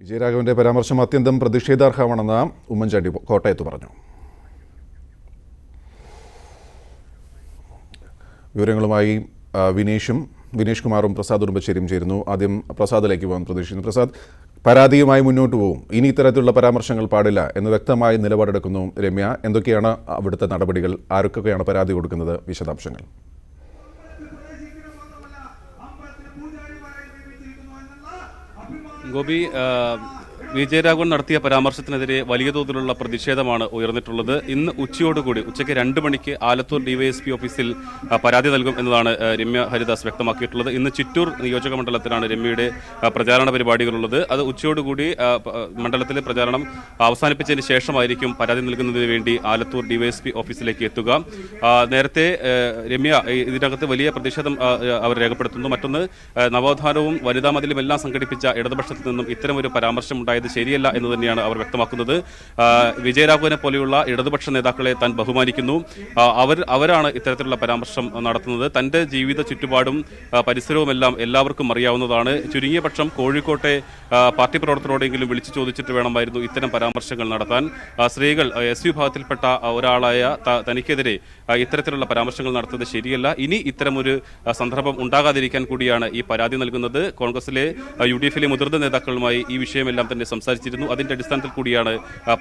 വിജയരാഘവന്റെ പരാമർശം അത്യന്തം പ്രതിഷേധാർഹമാണെന്ന് ഉമ്മൻചാണ്ടി കോട്ടയത്ത് പറഞ്ഞു. വിവരങ്ങളുമായി വിനേഷ് കുമാറും പ്രസാദ് ഉടുമ്പശ്ശേരിയും ചേരുന്നു. ആദ്യം പ്രസാദിലേക്ക് പോകാൻ പ്രതീക്ഷിക്കുന്നു. പ്രസാദ്, പരാതിയുമായി മുന്നോട്ട് പോകും, ഇനി ഇത്തരത്തിലുള്ള പരാമർശങ്ങൾ പാടില്ല എന്ന് വ്യക്തമായി നിലപാടെടുക്കുന്നു രമ്യ. എന്തൊക്കെയാണ് അവിടുത്തെ നടപടികൾ? ആർക്കൊക്കെയാണ് പരാതി കൊടുക്കുന്നത്? വിശദാംശങ്ങൾ. ഗോപി, വിജയരാഘവൻ നടത്തിയ പരാമർശത്തിനെതിരെ വലിയ തോതിലുള്ള പ്രതിഷേധമാണ് ഉയർന്നിട്ടുള്ളത്. ഇന്ന് ഉച്ചയ്ക്ക് 2 മണിക്ക് ആലത്തൂർ ഡിവൈഎസ്പി ഓഫീസിൽ പരാതി നൽകും എന്നതാണ് രമ്യ ഹരിദാസ് വ്യക്തമാക്കിയിട്ടുള്ളത്. ഇന്ന് ചിറ്റൂർ നിയോജക മണ്ഡലത്തിലാണ് രമ്യയുടെ പ്രചാരണ പരിപാടികളുള്ളത്. അത് ഉച്ചയോടുകൂടി മണ്ഡലത്തിലെ പ്രചാരണം അവസാനിപ്പിച്ചതിന് ശേഷമായിരിക്കും പരാതി നൽകുന്നതിന് വേണ്ടി ആലത്തൂർ ഡിവൈഎസ്പി ഓഫീസിലേക്ക് എത്തുക. നേരത്തെ രമ്യ ഇതിനകത്ത് വലിയ പ്രതിഷേധം അവർ രേഖപ്പെടുത്തുന്നു. മറ്റൊന്ന്, നവോത്ഥാനവും വനിതാ മതിലും എല്ലാം സംഘടിപ്പിച്ച ഇടതുപക്ഷത്തിൽ നിന്നും ഇത്തരമൊരു പരാമർശം ഉണ്ടായത് ശരിയല്ല എന്ന് തന്നെയാണ് അവർ വ്യക്തമാക്കുന്നത്. വിജയരാഘവനെ പോലെയുള്ള ഇടതുപക്ഷ നേതാക്കളെ താൻ ബഹുമാനിക്കുന്നു. അവരാണ് ഇത്തരത്തിലുള്ള പരാമർശം നടത്തുന്നത്. തന്റെ ജീവിത ചുറ്റുപാടും പരിസരവുമെല്ലാം എല്ലാവർക്കും അറിയാവുന്നതാണ്. ചുരുങ്ങിയ പക്ഷം കോഴിക്കോട്ടെ പാർട്ടി പ്രവർത്തകരോടെങ്കിലും വിളിച്ചു ചോദിച്ചിട്ട് വേണമായിരുന്നു ഇത്തരം പരാമർശങ്ങൾ നടത്താൻ. സ്ത്രീകൾ എസ് വിഭാഗത്തിൽപ്പെട്ട ഒരാളായ തനിക്കെതിരെ ഇത്തരത്തിലുള്ള പരാമർശങ്ങൾ നടത്തുന്നത് ശരിയല്ല. ഇനി ഇത്തരമൊരു സന്ദർഭം ഉണ്ടാകാതിരിക്കാൻ കൂടിയാണ് ഈ പരാതി നൽകുന്നത്. കോൺഗ്രസിലെ UDF-ലെ മുതിർന്ന നേതാക്കളുമായി ഈ വിഷയമെല്ലാം തന്നെ സംസാരിച്ചിരുന്നു. അതിന്റെ അടിസ്ഥാനത്തിൽ കൂടിയാണ്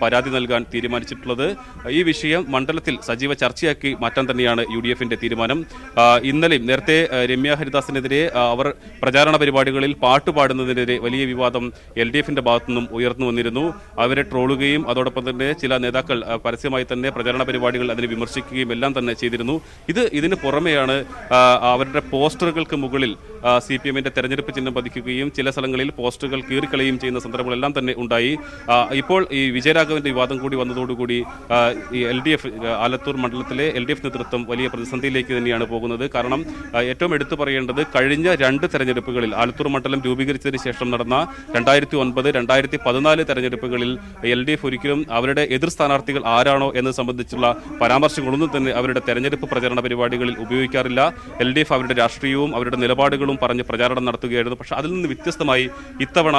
പരാതി നൽകാൻ തീരുമാനിച്ചിട്ടുള്ളത്. ഈ വിഷയം മണ്ഡലത്തിൽ സജീവ ചർച്ചയാക്കി മാറ്റാൻ തന്നെയാണ് UDF-ന്റെ തീരുമാനം. ഇന്നലെയും നേരത്തെ രമ്യ ഹരിദാസിനെതിരെ അവർ പ്രചാരണ പരിപാടികളിൽ പാട്ടുപാടുന്നതിനെതിരെ വലിയ വിവാദം LDF-ന്റെ ഭാഗത്തുനിന്നും ഉയർന്നു വന്നിരുന്നു. അവരെ ട്രോളുകയും അതോടൊപ്പം തന്നെ ചില നേതാക്കൾ പരസ്യമായി തന്നെ പ്രചാരണ പരിപാടികൾ അതിനെ വിമർശിക്കുകയും എല്ലാം തന്നെ ചെയ്തിരുന്നു. ഇതിന് പുറമെയാണ് അവരുടെ പോസ്റ്ററുകൾക്ക് മുകളിൽ CPM-ന്റെ തെരഞ്ഞെടുപ്പ് ചിഹ്നം പതിക്കുകയും ചില സ്ഥലങ്ങളിൽ പോസ്റ്ററുകൾ കീറിക്കളയുകയും ചെയ്യുന്ന സന്ദർഭങ്ങളെല്ലാം തന്നെ ഉണ്ടായി. ഇപ്പോൾ ഈ വിജയരാഘവന്റെ വിവാദം കൂടി വന്നതോടുകൂടി ഈ LDF ആലത്തൂർ മണ്ഡലത്തിലെ LDF നേതൃത്വം വലിയ പ്രതിസന്ധിയിലേക്ക് തന്നെയാണ് പോകുന്നത്. കാരണം ഏറ്റവും എടുത്തു പറയേണ്ടത്, കഴിഞ്ഞ 2 തെരഞ്ഞെടുപ്പുകളിൽ ആലത്തൂർ മണ്ഡലം രൂപീകരിച്ചതിന് ശേഷം നടന്ന 2009, 2014 തെരഞ്ഞെടുപ്പുകളിൽ LDF ഒരിക്കലും അവരുടെ എതിർ സ്ഥാനാർത്ഥികൾ ആരാണോ എന്നത് സംബന്ധിച്ചുള്ള പരാമർശങ്ങളൊന്നും തന്നെ അവരുടെ തെരഞ്ഞെടുപ്പ് പ്രചരണ പരിപാടികളിൽ ഉപയോഗിക്കാറില്ല. LDF അവരുടെ രാഷ്ട്രീയവും അവരുടെ നിലപാടുകളും പറഞ്ഞ് പ്രചാരണം നടത്തുകയായിരുന്നു. പക്ഷേ അതിൽ നിന്ന് വ്യത്യസ്തമായി ഇത്തവണ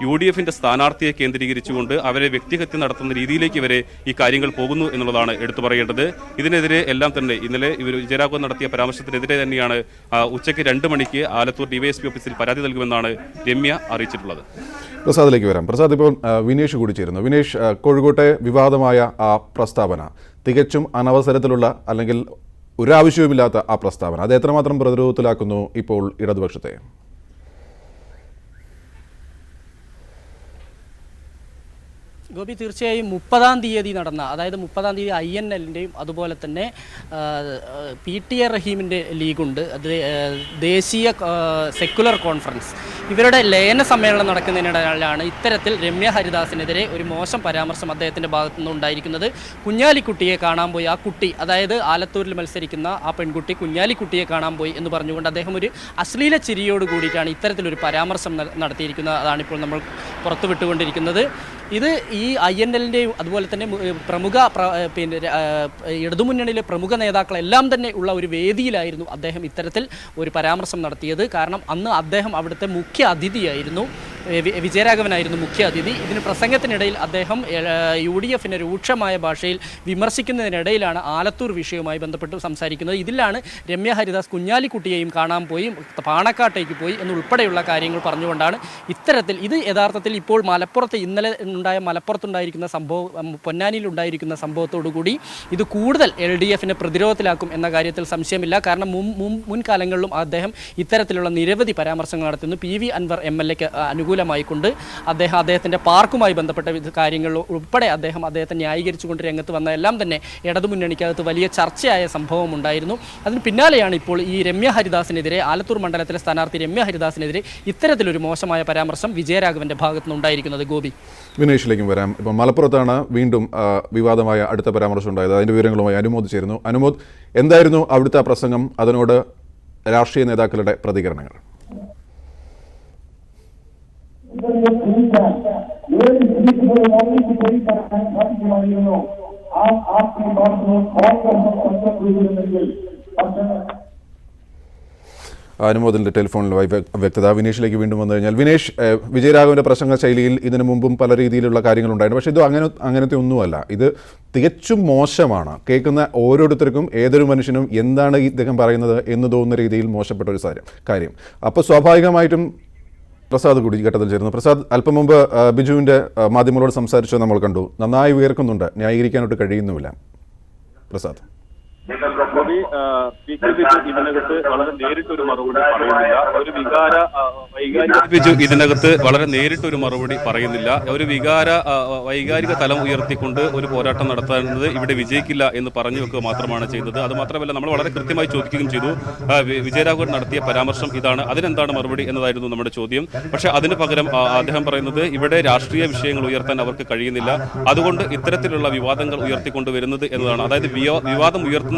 UDF-ന്റെ സ്ഥാനാർത്ഥിയെ കേന്ദ്രീകരിച്ചുകൊണ്ട് അവരെ വ്യക്തിഹത്യ നടത്തുന്ന രീതിയിലേക്ക് വരെ ഈ കാര്യങ്ങൾ പോകുന്നു എന്നുള്ളതാണ് എടുത്തു പറയേണ്ടത്. ഇതിനെതിരെ എല്ലാം തന്നെ ഇന്നലെ വിജയരാഘവൻ നടത്തിയ പരാമർശത്തിനെതിരെ തന്നെയാണ് ഉച്ചയ്ക്ക് 2 മണിക്ക് ആലത്തൂർ DYSP ഓഫീസിൽ പരാതി നൽകുമെന്നാണ് രമ്യ അറിയിച്ചിട്ടുള്ളത്. പ്രസാദിലേക്ക് വരാം. പ്രസാദ്, ഇപ്പോൾ വിനേഷ് കൂടി ചേരുന്നു. വിനേഷ്, കോഴിക്കോട്ടെ വിവാദമായ ആ പ്രസ്താവന തികച്ചും അനവസരത്തിലുള്ള അല്ലെങ്കിൽ ഒരാവശ്യവുമില്ലാത്ത ആ പ്രസ്താവന അത് എത്രമാത്രം പ്രതിരോധത്തിലാക്കുന്നു ഇപ്പോൾ ഇടതുപക്ഷത്തെ? ഗോപി, തീർച്ചയായും 30-ാം തീയതി നടന്ന, അതായത് 30-ാം തീയതി INL-ൻ്റെയും അതുപോലെ തന്നെ PTA റഹീമിൻ്റെ ലീഗുണ്ട്, അത് ദേശീയ സെക്കുലർ കോൺഫറൻസ്, ഇവരുടെ ലയന സമ്മേളനം നടക്കുന്നതിനിടയിലാണ് ഇത്തരത്തിൽ രമ്യ ഹരിദാസിനെതിരെ ഒരു മോശം പരാമർശം അദ്ദേഹത്തിൻ്റെ ഭാഗത്തു നിന്ന് ഉണ്ടായിരിക്കുന്നത്. കുഞ്ഞാലിക്കുട്ടിയെ കാണാൻ പോയി, ആ കുട്ടി, അതായത് ആലത്തൂരിൽ മത്സരിക്കുന്ന ആ പെൺകുട്ടി കുഞ്ഞാലിക്കുട്ടിയെ കാണാൻ പോയി എന്ന് പറഞ്ഞുകൊണ്ട് അദ്ദേഹം ഒരു അശ്ലീല ചിരിയോട് കൂടിയിട്ടാണ് ഇത്തരത്തിലൊരു പരാമർശം നടത്തിയിരിക്കുന്നത്. അതാണിപ്പോൾ നമ്മൾ പുറത്തുവിട്ടുകൊണ്ടിരിക്കുന്നത്. ഇത് ഈ INL-ൻ്റെയും അതുപോലെ തന്നെ പ്രമുഖ ഇടതുമുന്നണിയിലെ പ്രമുഖ നേതാക്കളെല്ലാം തന്നെ ഉള്ള ഒരു വേദിയിലായിരുന്നു അദ്ദേഹം ഇത്തരത്തിൽ ഒരു പരാമർശം നടത്തിയത്. കാരണം അന്ന് അദ്ദേഹം അവിടുത്തെ മുഖ്യ അതിഥിയായിരുന്നു, വിജയരാഘവനായിരുന്നു മുഖ്യ അതിഥി. ഇതിന് പ്രസംഗത്തിനിടയിൽ അദ്ദേഹം UDF-നെ രൂക്ഷമായ ഭാഷയിൽ വിമർശിക്കുന്നതിനിടയിലാണ് ആലത്തൂർ വിഷയവുമായി ബന്ധപ്പെട്ട് സംസാരിക്കുന്നത്. ഇതിലാണ് രമ്യ ഹരിദാസ് കുഞ്ഞാലിക്കുട്ടിയെയും കാണാൻ പോയി, പാണക്കാട്ടേക്ക് പോയി എന്നുൾപ്പെടെയുള്ള കാര്യങ്ങൾ പറഞ്ഞുകൊണ്ടാണ് ഇത്തരത്തിൽ ഇത് യഥാർത്ഥത്തിൽ ഇപ്പോൾ ഇന്നലെ മലപ്പുറത്തുണ്ടായിരിക്കുന്ന സംഭവം, പൊന്നാനിയിലുണ്ടായിരിക്കുന്ന സംഭവത്തോടുകൂടി ഇത് കൂടുതൽ LDF-നെ പ്രതിരോധത്തിലാക്കും എന്ന കാര്യത്തിൽ സംശയമില്ല. കാരണം മുൻകാലങ്ങളിലും അദ്ദേഹം ഇത്തരത്തിലുള്ള നിരവധി പരാമർശങ്ങൾ നടത്തുന്നു. PV അൻവർ MLA-ക്ക് അനുകൂലമായിക്കൊണ്ട് അദ്ദേഹത്തിൻ്റെ പാർക്കുമായി ബന്ധപ്പെട്ട കാര്യങ്ങൾ ഉൾപ്പെടെ അദ്ദേഹത്തെ ന്യായീകരിച്ചുകൊണ്ട് രംഗത്ത് വന്ന എല്ലാം തന്നെ ഇടതുമുന്നണിക്കകത്ത് വലിയ ചർച്ചയായ സംഭവം ഉണ്ടായിരുന്നു. അതിന് പിന്നാലെയാണ് ഇപ്പോൾ ഈ രമ്യ ഹരിദാസിനെതിരെ, ആലത്തൂർ മണ്ഡലത്തിലെ സ്ഥാനാർത്ഥി രമ്യ ഹരിദാസിനെതിരെ ഇത്തരത്തിലൊരു മോശമായ പരാമർശം വിജയരാഘവന്റെ ഭാഗത്തു നിന്നുണ്ടായിരിക്കുന്നത്. ഗോപി, വിനേഷിലേക്കും വരാം. ഇപ്പം മലപ്പുറത്താണ് വീണ്ടും വിവാദമായ അടുത്ത പരാമർശം ഉണ്ടായത്. അതിൻ്റെ വിവരങ്ങളുമായി അനുമോദ് ചേരുന്നു. അനുമോദ്, എന്തായിരുന്നു അവിടുത്തെ പ്രസംഗം? അതിനോട് രാഷ്ട്രീയ നേതാക്കളുടെ പ്രതികരണങ്ങൾ? അനുമോദന്റെ ടെലിഫോണിലുമായി വ്യക്തത. വിനേഷിലേക്ക് വീണ്ടും വന്നു കഴിഞ്ഞാൽ, വിനേഷ്, വിജയരാഘവന്റെ പ്രസംഗ ശൈലിയിൽ ഇതിനു മുമ്പും പല രീതിയിലുള്ള കാര്യങ്ങളുണ്ടായിരുന്നു. പക്ഷേ ഇത് അങ്ങനത്തെ ഒന്നുമല്ല. ഇത് തികച്ചും മോശമാണ്. കേൾക്കുന്ന ഓരോരുത്തർക്കും, ഏതൊരു മനുഷ്യനും എന്താണ് ഇദ്ദേഹം പറയുന്നത് എന്ന് തോന്നുന്ന രീതിയിൽ മോശപ്പെട്ട ഒരു കാര്യം. അപ്പോൾ സ്വാഭാവികമായിട്ടും പ്രസാദ് കൂടി ഘട്ടത്തിൽ ചേരുന്നു. പ്രസാദ്, അല്പം മുമ്പ് ബിജുവിൻ്റെ മാധ്യമങ്ങളോട് സംസാരിച്ചത് നമ്മൾ കണ്ടു. നന്നായി ഉയർക്കുന്നുണ്ട്, ന്യായീകരിക്കാനായിട്ട് കഴിയുന്നുമില്ല. പ്രസാദ്, ഇതിനകത്ത് വളരെ നേരിട്ടൊരു മറുപടി പറയുന്നില്ല. ഒരു വൈകാരിക തലം ഉയർത്തിക്കൊണ്ട് ഒരു പോരാട്ടം നടത്തുന്നത് ഇവിടെ വിജയിക്കില്ല എന്ന് പറഞ്ഞു വെക്കുക മാത്രമാണ് ചെയ്തത്. അത് മാത്രമല്ല, നമ്മൾ വളരെ കൃത്യമായി ചോദിക്കുകയും ചെയ്തു, വിജയരാഘവൻ നടത്തിയ പരാമർശം ഇതാണ്, അതിനെന്താണ് മറുപടി എന്നതായിരുന്നു നമ്മുടെ ചോദ്യം. പക്ഷെ അതിന് പകരം അദ്ദേഹം പറയുന്നത് ഇവിടെ രാഷ്ട്രീയ വിഷയങ്ങൾ ഉയർത്താൻ അവർക്ക് കഴിയുന്നില്ല, അതുകൊണ്ട് ഇത്തരത്തിലുള്ള വിവാദങ്ങൾ ഉയർത്തിക്കൊണ്ടുവരുന്നത് എന്നതാണ്. അതായത് വിവാദം ഉയർത്തുന്നത്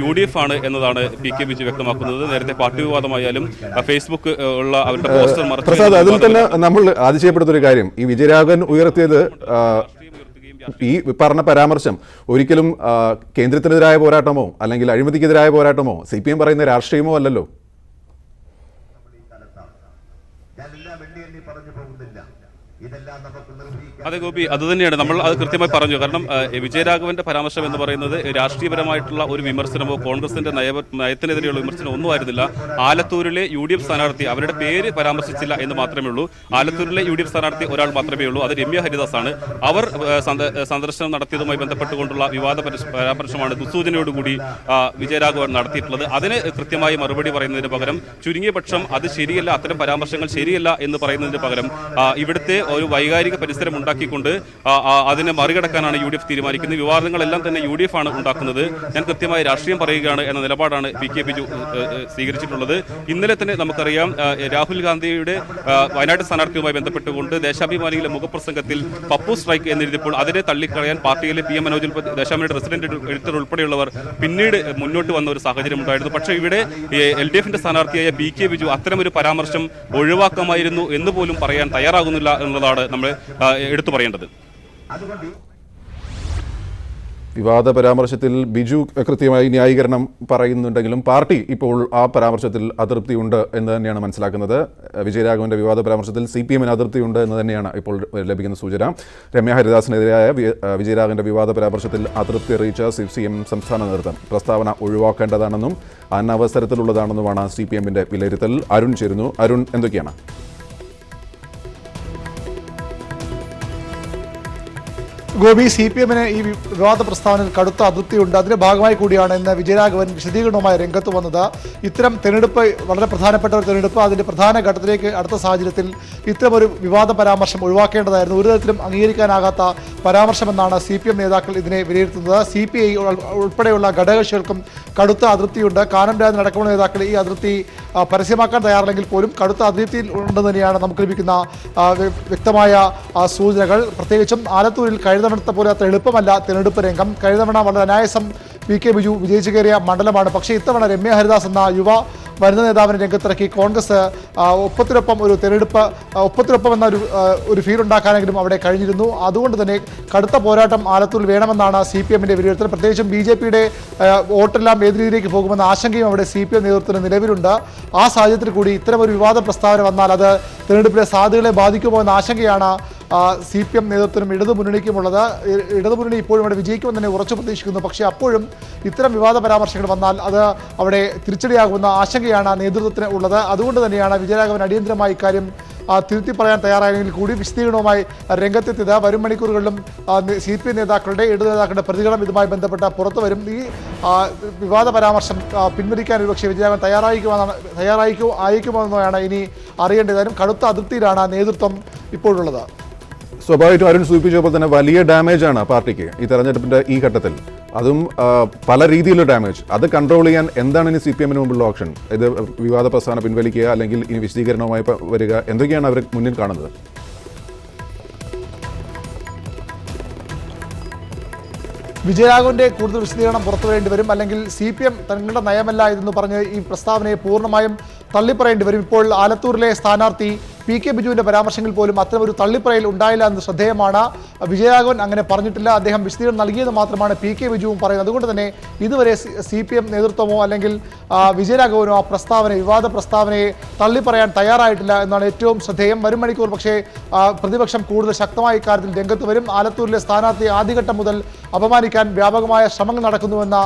UDF ആണ് എന്നതാണ് PK ബിജു വ്യക്തമാക്കുന്നത്. നേരത്തെ പാർട്ടി വിവാദമായാലും ഫേസ്ബുക്ക് ഉള്ള അവരുടെ പോസ്റ്റർ പ്രസാദ്, അതിൽ തന്നെ നമ്മൾ അതിശയപ്പെടുന്ന ഒരു കാര്യം, ഈ വിജയരാഘവൻ ഉയർത്തിയത് ഈ പറഞ്ഞ പരാമർശം ഒരിക്കലും കേന്ദ്രത്തിനെതിരായ പോരാട്ടമോ അല്ലെങ്കിൽ അഴിമതിക്കെതിരായ പോരാട്ടമോ CPM പറയുന്ന രാഷ്ട്രീയമോ അല്ലല്ലോ. അതെ ഗോപി, അതുതന്നെയാണ് നമ്മൾ അത് കൃത്യമായി പറഞ്ഞു. കാരണം വിജയരാഘവന്റെ പരാമർശം എന്ന് പറയുന്നത് രാഷ്ട്രീയപരമായിട്ടുള്ള ഒരു വിമർശനമോ കോൺഗ്രസിന്റെ നയത്തിനെതിരെയുള്ള വിമർശനം ഒന്നും ആയിരുന്നില്ല. ആലത്തൂരിലെ UDF സ്ഥാനാർത്ഥി, അവരുടെ പേര് പരാമർശിച്ചില്ല എന്ന് മാത്രമേ ഉള്ളൂ. ആലത്തൂരിലെ UDF സ്ഥാനാർത്ഥി ഒരാൾ മാത്രമേ ഉള്ളൂ, അത് രമ്യ ഹരിദാസ് ആണ്. അവർ സന്ദർശനം നടത്തിയതുമായി ബന്ധപ്പെട്ടുകൊണ്ടുള്ള വിവാദ പരാമർശമാണ് ദുസ്സൂചനയോടുകൂടി വിജയരാഘവൻ നടത്തിയിട്ടുള്ളത്. അതിന് കൃത്യമായി മറുപടി പറയുന്നതിന് പകരം, ചുരുങ്ങിയ പക്ഷം അത് ശരിയല്ല, അത്തരം പരാമർശങ്ങൾ ശരിയല്ല എന്ന് പറയുന്നതിന് പകരം ഇവിടുത്തെ ഒരു വൈകാരിക പരിസരം ഉണ്ടാക്കിക്കൊണ്ട് അതിനെ മറികടക്കാനാണ് UDF തീരുമാനിക്കുന്നത്. വിവാദങ്ങളെല്ലാം തന്നെ UDF ആണ് ഉണ്ടാക്കുന്നത്. ഞാൻ കൃത്യമായി രാഷ്ട്രീയം പറയുകയാണ് എന്ന നിലപാടാണ് PK ബിജു സ്വീകരിച്ചിട്ടുള്ളത്. ഇന്നലെ തന്നെ നമുക്കറിയാം, രാഹുൽ ഗാന്ധിയുടെ വയനാട് സ്ഥാനാർത്ഥിയുമായി ബന്ധപ്പെട്ടുകൊണ്ട് ദേശാഭിമാനിയിലെ മുഖപ്രസംഗത്തിൽ പപ്പു സ്ട്രൈക്ക് എന്നെഴുതിയപ്പോൾ അതിനെ തള്ളിക്കളയാൻ പാർട്ടിയിലെ PM മനോജ് ദേശാഭിമാനിയുടെ റെസിഡന്റ് എഡിറ്റർ ഉൾപ്പെടെയുള്ളവർ പിന്നീട് മുന്നോട്ട് വന്ന ഒരു സാഹചര്യം ഉണ്ടായിരുന്നു. പക്ഷേ ഇവിടെ LDFന്റെ സ്ഥാനാർത്ഥിയായ PK ബിജു അത്തരമൊരു പരാമർശം ഒഴിവാക്കാമായിരുന്നു എന്ന് പോലും പറയാൻ തയ്യാറാകുന്നില്ല എന്നുള്ളതാണ് നമ്മൾ എടുത്തു പറയേണ്ടത്. വിവാദ പരാമർശത്തിൽ ബിജു കൃത്യമായി ന്യായീകരണം പറയുന്നുണ്ടെങ്കിലും പാർട്ടി ഇപ്പോൾ ആ പരാമർശത്തിൽ അതൃപ്തിയുണ്ട് എന്ന് തന്നെയാണ് മനസ്സിലാക്കുന്നത്. വിജയരാഘവന്റെ വിവാദ പരാമർശത്തിൽ CPMന് അതൃപ്തിയുണ്ട് എന്ന് തന്നെയാണ് ഇപ്പോൾ ലഭിക്കുന്ന സൂചന. രമ്യ ഹരിദാസിനെതിരായ വിജയരാഘവന്റെ വിവാദ പരാമർശത്തിൽ അതൃപ്തി അറിയിച്ച CPM സംസ്ഥാന നേതൃത്വം പ്രസ്താവന ഒഴിവാക്കേണ്ടതാണെന്നും അനവസരത്തിലുള്ളതാണെന്നുമാണ് CPMന്റെ വിലയിരുത്തൽ. അരുൺ ചേരുന്നു. അരുൺ, എന്തൊക്കെയാണ്? ഗോപി, CPMന് ഈ വിവാദ പ്രസ്താവനയിൽ കടുത്ത അതൃപ്തിയുണ്ട്. അതിന്റെ ഭാഗമായി കൂടിയാണ് ഇന്ന് വിജയരാഘവൻ വിശദീകരണവുമായി രംഗത്ത് വന്നത്. ഇത്തരം തെരഞ്ഞെടുപ്പ് വളരെ പ്രധാനപ്പെട്ട ഒരു തെരഞ്ഞെടുപ്പ്, അതിന്റെ പ്രധാന ഘട്ടത്തിലേക്ക് അടുത്ത സാഹചര്യത്തിൽ ഇത്തരമൊരു വിവാദ പരാമർശം ഒഴിവാക്കേണ്ടതായിരുന്നു. ഒരു തരത്തിലും അംഗീകരിക്കാനാകാത്ത പരാമർശമെന്നാണ് CPM നേതാക്കൾ ഇതിനെ വിലയിരുത്തുന്നത്. CPI ഉൾപ്പെടെയുള്ള ഘടകകക്ഷികൾക്കും കടുത്ത അതൃപ്തിയുണ്ട്. കാനം രാജൻ അടക്കമുള്ള നേതാക്കൾ ഈ അതൃപ്തി പരസ്യമാക്കാൻ തയ്യാറല്ലെങ്കിൽ പോലും കടുത്ത അതൃപ്തിയിൽ ഉണ്ടെന്ന് തന്നെയാണ് നമുക്ക് ലഭിക്കുന്ന വ്യക്തമായ സൂചനകൾ. പ്രത്യേകിച്ചും ആലത്തൂരിൽ കഴിഞ്ഞ തവണത്തെ പോലെ അത്ര എളുപ്പമല്ല തെരഞ്ഞെടുപ്പ് രംഗം. കഴിഞ്ഞ തവണ വളരെ അനായാസം PK ബിജു വിജയിച്ചു കയറിയ മണ്ഡലമാണ്. പക്ഷേ ഇത്തവണ രമ്യ ഹരിദാസ് എന്ന യുവ വനിതാ നേതാവിനെ രംഗത്തിറക്കി കോൺഗ്രസ് ഒപ്പത്തിനൊപ്പം ഒരു തെരഞ്ഞെടുപ്പ് ഒപ്പത്തിനൊപ്പം എന്ന ഒരു ഫീൽ ഉണ്ടാക്കാനെങ്കിലും അവിടെ കഴിഞ്ഞിരുന്നു. അതുകൊണ്ട് തന്നെ കടുത്ത പോരാട്ടം ആലത്തൂരിൽ വേണമെന്നാണ് CPMന്റെ വിലയിരുത്തൽ. പ്രത്യേകിച്ചും BJPയുടെ വോട്ടെല്ലാം ഏത് രീതിയിലേക്ക് പോകുമെന്ന ആശങ്കയും അവിടെ CPM നേതൃത്വത്തിന് നിലവിലുണ്ട്. ആ സാഹചര്യത്തിൽ കൂടി ഇത്തരമൊരു വിവാദ പ്രസ്താവന വന്നാൽ അത് തെരഞ്ഞെടുപ്പിലെ സാധ്യതകളെ ബാധിക്കുമോ എന്ന ആശങ്കയാണ് CPM നേതൃത്വത്തിനും ഇടതുമുന്നണിക്കുമുള്ളത്. ഇടതുമുന്നണി ഇപ്പോഴും അവിടെ വിജയിക്കുമെന്ന് തന്നെ ഉറച്ചു പ്രതീക്ഷിക്കുന്നു. പക്ഷേ അപ്പോഴും ഇത്തരം വിവാദ പരാമർശങ്ങൾ വന്നാൽ അത് അവിടെ തിരിച്ചടിയാകുന്ന ആശങ്കയാണ് നേതൃത്വത്തിന് ഉള്ളത്. അതുകൊണ്ട് തന്നെയാണ് വിജയരാഘവൻ അടിയന്തരമായി ഇക്കാര്യം തിരുത്തി പറയാൻ തയ്യാറായെങ്കിൽ കൂടി വിശദീകരണവുമായി രംഗത്തെത്തിയത്. വരും മണിക്കൂറുകളിലും CPM നേതാക്കളുടെ ഇടതു നേതാക്കളുടെ പ്രതികരണം ഇതുമായി ബന്ധപ്പെട്ട പുറത്തു വരും. ഈ വിവാദ പരാമർശം പിൻവലിക്കാൻ ഒരുപക്ഷെ വിജയരാഘവൻ തയ്യാറായിരിക്കുമോ എന്നതാണ് ഇനി അറിയേണ്ടതായും. കടുത്ത അതിർത്തിയിലാണ് നേതൃത്വം ഇപ്പോഴുള്ളത്. സ്വാഭാവികമായിട്ടും അരുൺ സൂചിപ്പിച്ചപ്പോൾ തന്നെ വലിയ ഡാമേജാണ് പാർട്ടിക്ക് ഈ തെരഞ്ഞെടുപ്പിൻ്റെ ഈ ഘട്ടത്തിൽ. അതും പല രീതിയിലുള്ള ഡാമേജ്. അത് കൺട്രോൾ ചെയ്യാൻ എന്താണ് ഇനി CPMന് മുമ്പുള്ള ഓപ്ഷൻ? ഇത് വിവാദ പ്രസ്ഥാനം പിൻവലിക്കുക, അല്ലെങ്കിൽ ഇനി വിശദീകരണവുമായി വരിക, എന്തൊക്കെയാണ് അവർ മുന്നിൽ കാണുന്നത്? വിജയരാഘവന്റെ കൂടുതൽ വിശദീകരണം പുറത്തുവരേണ്ടി വരും. അല്ലെങ്കിൽ CPM തങ്ങളുടെ നയമല്ല ഇതെന്ന് പറഞ്ഞ് ഈ പ്രസ്താവനയെ പൂർണ്ണമായും തള്ളിപ്പറയേണ്ടി വരും. ഇപ്പോൾ ആലത്തൂരിലെ സ്ഥാനാർത്ഥി പി കെ ബിജുവിൻ്റെ പരാമർശങ്ങളിൽ പോലും അത്തരമൊരു തള്ളിപ്പറയൽ ഉണ്ടായില്ല എന്ന് ശ്രദ്ധേയമാണ്. വിജയരാഘവൻ അങ്ങനെ പറഞ്ഞിട്ടില്ല. അദ്ദേഹം വിശദീകരണം നൽകിയത് മാത്രമാണ് പി കെ ബിജുവും പറയുന്നത്. അതുകൊണ്ട് തന്നെ ഇതുവരെ CPM നേതൃത്വമോ അല്ലെങ്കിൽ വിജയരാഘവനോ ആ വിവാദ പ്രസ്താവനയെ തള്ളിപ്പറയാൻ തയ്യാറായിട്ടില്ല എന്നാണ് ഏറ്റവും ശ്രദ്ധേയം. വരും മണിക്കൂർ പക്ഷേ പ്രതിപക്ഷം കൂടുതൽ ശക്തമായ ഇക്കാര്യത്തിൽ രംഗത്ത് വരും. ആലത്തൂരിലെ സ്ഥാനാർത്ഥിയെ ആദ്യഘട്ടം മുതൽ അപമാനിക്കാൻ വ്യാപകമായ ശ്രമങ്ങൾ നടക്കുന്നുവെന്ന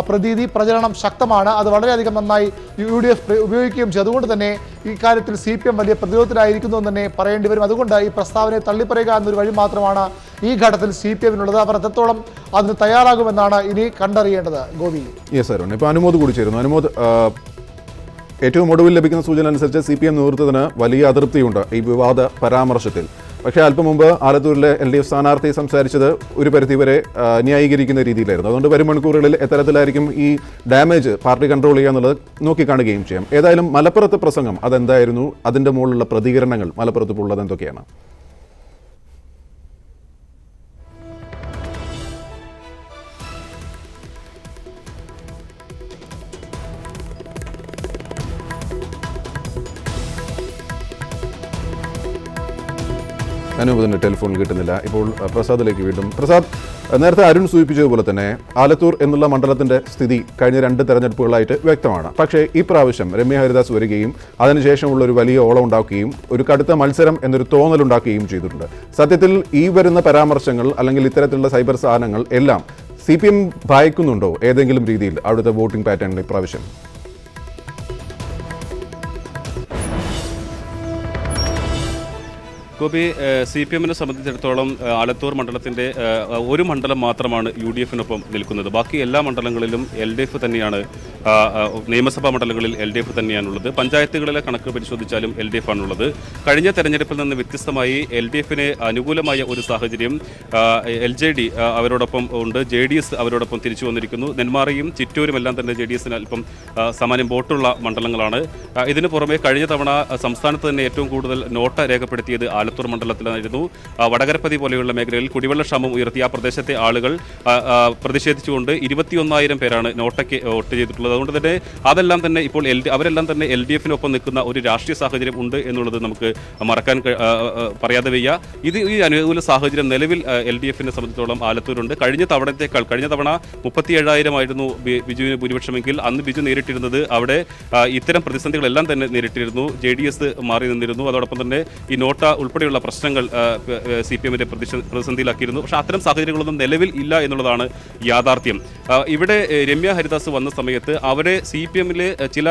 പ്രതീതി പ്രചരണം ശക്തമാണ്. അത് വളരെയധികം നന്നായി UDF ഉപയോഗിക്കുകയും ചെയ്തു. അതുകൊണ്ട് തന്നെ ഇക്കാര്യത്തിൽ CPM വലിയ പ്രതിരോധത്തിലായിരിക്കുന്നു എന്ന് തന്നെ പറയേണ്ടി വരും. അതുകൊണ്ട് ഈ പ്രസ്താവനയെ തള്ളിപ്പറയുക എന്നൊരു വഴി മാത്രമാണ് ഈ ഘട്ടത്തിൽ CPM-നുള്ളത്. അവർ എത്രത്തോളം അതിന് തയ്യാറാകുമെന്നാണ് ഇനി കണ്ടറിയേണ്ടത്. ഗോപി. യെസ് അരുൺ, ഇപ്പോൾ അനുമോദ് കൂടി ചേരുന്നു. അനുമോദ്, ഏറ്റവും ഒടുവിൽ ലഭിക്കുന്ന സൂചന അനുസരിച്ച് CPM നേതൃത്വത്തിന് വലിയ അതൃപ്തിയുണ്ട് ഈ വിവാദ പരാമർശത്തിൽ. പക്ഷേ അല്പം മുമ്പ് ആലത്തൂരിലെ LDF സ്ഥാനാർത്ഥി സംസാരിച്ചത് ഒരു പരിധിവരെ ന്യായീകരിക്കുന്ന രീതിയിലായിരുന്നു. അതുകൊണ്ട് വരും മണിക്കൂറുകളിൽ എത്തരത്തിലായിരിക്കും ഈ ഡാമേജ് പാർട്ടി കൺട്രോൾ ചെയ്യുക എന്നുള്ളത് നോക്കിക്കാണുകയും ചെയ്യാം. ഏതായാലും മലപ്പുറത്ത് പ്രസംഗം അതെന്തായിരുന്നു, അതിൻ്റെ മുകളിലുള്ള പ്രതികരണങ്ങൾ മലപ്പുറത്ത് ഇപ്പോൾ ഉള്ളത് എന്തൊക്കെയാണ്? അനുമതിന് ടെലിഫോൺ കിട്ടുന്നില്ല. ഇപ്പോൾ പ്രസാദിലേക്ക് വീണ്ടും. പ്രസാദ്, നേരത്തെ അരുൺ സൂചിപ്പിച്ചതുപോലെ തന്നെ ആലത്തൂർ എന്നുള്ള മണ്ഡലത്തിൻ്റെ സ്ഥിതി കഴിഞ്ഞ 2 തെരഞ്ഞെടുപ്പുകളായിട്ട് വ്യക്തമാണ്. പക്ഷേ ഈ പ്രാവശ്യം രമ്യ ഹരിദാസ് വരികയും അതിനുശേഷമുള്ള ഒരു വലിയ ഓളം ഉണ്ടാക്കുകയും ഒരു കടുത്ത മത്സരം എന്നൊരു തോന്നലുണ്ടാക്കുകയും ചെയ്തിട്ടുണ്ട്. സത്യത്തിൽ ഈ വരുന്ന പരാമർശങ്ങൾ അല്ലെങ്കിൽ ഇത്തരത്തിലുള്ള സൈബർ സാധനങ്ങൾ എല്ലാം CPM ഭയക്കുന്നുണ്ടോ ഏതെങ്കിലും രീതിയിൽ അവിടുത്തെ വോട്ടിംഗ് പാറ്റേണിൽ ഇപ്രാവശ്യം? ഗോപി, CPM-നെ സംബന്ധിച്ചിടത്തോളം ആലത്തൂർ മണ്ഡലത്തിൻ്റെ ഒരു മണ്ഡലം മാത്രമാണ് UDF-നൊപ്പം നിൽക്കുന്നത്. ബാക്കി എല്ലാ മണ്ഡലങ്ങളിലും LDF തന്നെയാണ്. നിയമസഭാ മണ്ഡലങ്ങളിൽ LDF തന്നെയാണുള്ളത്. പഞ്ചായത്തുകളിലെ കണക്ക് പരിശോധിച്ചാലും LDF ആണുള്ളത്. കഴിഞ്ഞ തെരഞ്ഞെടുപ്പിൽ നിന്ന് വ്യത്യസ്തമായി LDF-ന് അനുകൂലമായ ഒരു സാഹചര്യം LJD അവരോടൊപ്പം ഉണ്ട്. JDS അവരോടൊപ്പം തിരിച്ചു വന്നിരിക്കുന്നു. നെന്മാറയും ചിറ്റൂരും എല്ലാം തന്നെ JDS-ന് അല്പം സമാനം വോട്ടുള്ള മണ്ഡലങ്ങളാണ്. ഇതിനു പുറമെ കഴിഞ്ഞ തവണ സംസ്ഥാനത്ത് തന്നെ ഏറ്റവും കൂടുതൽ നോട്ട രേഖപ്പെടുത്തിയത് ആലത്തൂർ മണ്ഡലത്തിലായിരുന്നു. വടകരപ്പതി പോലെയുള്ള മേഖലയിൽ കുടിവെള്ള ക്ഷാമം ഉയർത്തിയ ആ പ്രദേശത്തെ ആളുകൾ പ്രതിഷേധിച്ചുകൊണ്ട് 21,000 പേരാണ് നോട്ടയ്ക്ക് വോട്ട് ചെയ്തിട്ടുള്ളത്. അതുകൊണ്ട് തന്നെ അതെല്ലാം തന്നെ ഇപ്പോൾ അവരെല്ലാം തന്നെ LDF-നൊപ്പം നിൽക്കുന്ന ഒരു രാഷ്ട്രീയ സാഹചര്യം ഉണ്ട് എന്നുള്ളത് നമുക്ക് മറക്കാൻ പറയാതെ വയ്യ. ഈ അനുകൂല സാഹചര്യം നിലവിൽ LDF-നെ സംബന്ധിച്ചിടത്തോളം ആലത്തൂരുണ്ട്. കഴിഞ്ഞ തവണ 37,000 ആയിരുന്നു ബിജുവിന് ഭൂരിപക്ഷമെങ്കിൽ അന്ന് ബിജു നേരിട്ടിരുന്നത് അവിടെ ഇത്തരം പ്രതിസന്ധികളെല്ലാം തന്നെ നേരിട്ടിരുന്നു. JDS മാറി നിന്നിരുന്നു. അതോടൊപ്പം തന്നെ ഈ നോട്ട ഉൾപ്പെടെയുള്ള പ്രശ്നങ്ങൾ CPM-നെ പ്രതിസന്ധിയിലാക്കിയിരുന്നു. പക്ഷേ അത്തരം സാഹചര്യങ്ങളൊന്നും നിലവിൽ ഇല്ല എന്നുള്ളതാണ് യാഥാർത്ഥ്യം. ഇവിടെ രമ്യ ഹരിദാസ് വന്ന സമയത്ത് അവരെ CPM-ലെ ചില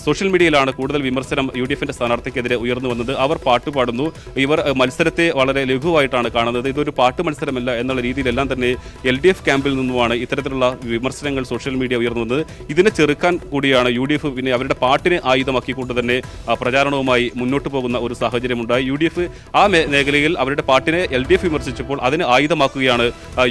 സോഷ്യൽ മീഡിയയിലാണ് കൂടുതൽ വിമർശനം UDF-ന്റെ സ്ഥാനാർത്ഥിക്കെതിരെ ഉയർന്നു വന്നത്. അവർ പാട്ടുപാടുന്നു, ഇവർ മത്സരത്തെ വളരെ ലഘുവായിട്ടാണ് കാണുന്നത്, ഇതൊരു പാട്ട് മത്സരമല്ല എന്നുള്ള രീതിയിലെല്ലാം തന്നെ LDF ക്യാമ്പിൽ നിന്നുമാണ് ഇത്തരത്തിലുള്ള വിമർശനങ്ങൾ സോഷ്യൽ മീഡിയ ഉയർന്നു വന്നത്. ഇതിനെ ചെറുക്കാൻ കൂടിയാണ് UDF പിന്നെ അവരുടെ പാട്ടിനെ ആയുധമാക്കിക്കൊണ്ട് തന്നെ പ്രചാരണവുമായി മുന്നോട്ട് പോകുന്ന ഒരു സാഹചര്യമുണ്ടായി. UDF ആ മേഖലയിൽ അവരുടെ പാട്ടിനെ LDF വിമർശിച്ചപ്പോൾ അതിന് ആയുധമാക്കുകയാണ്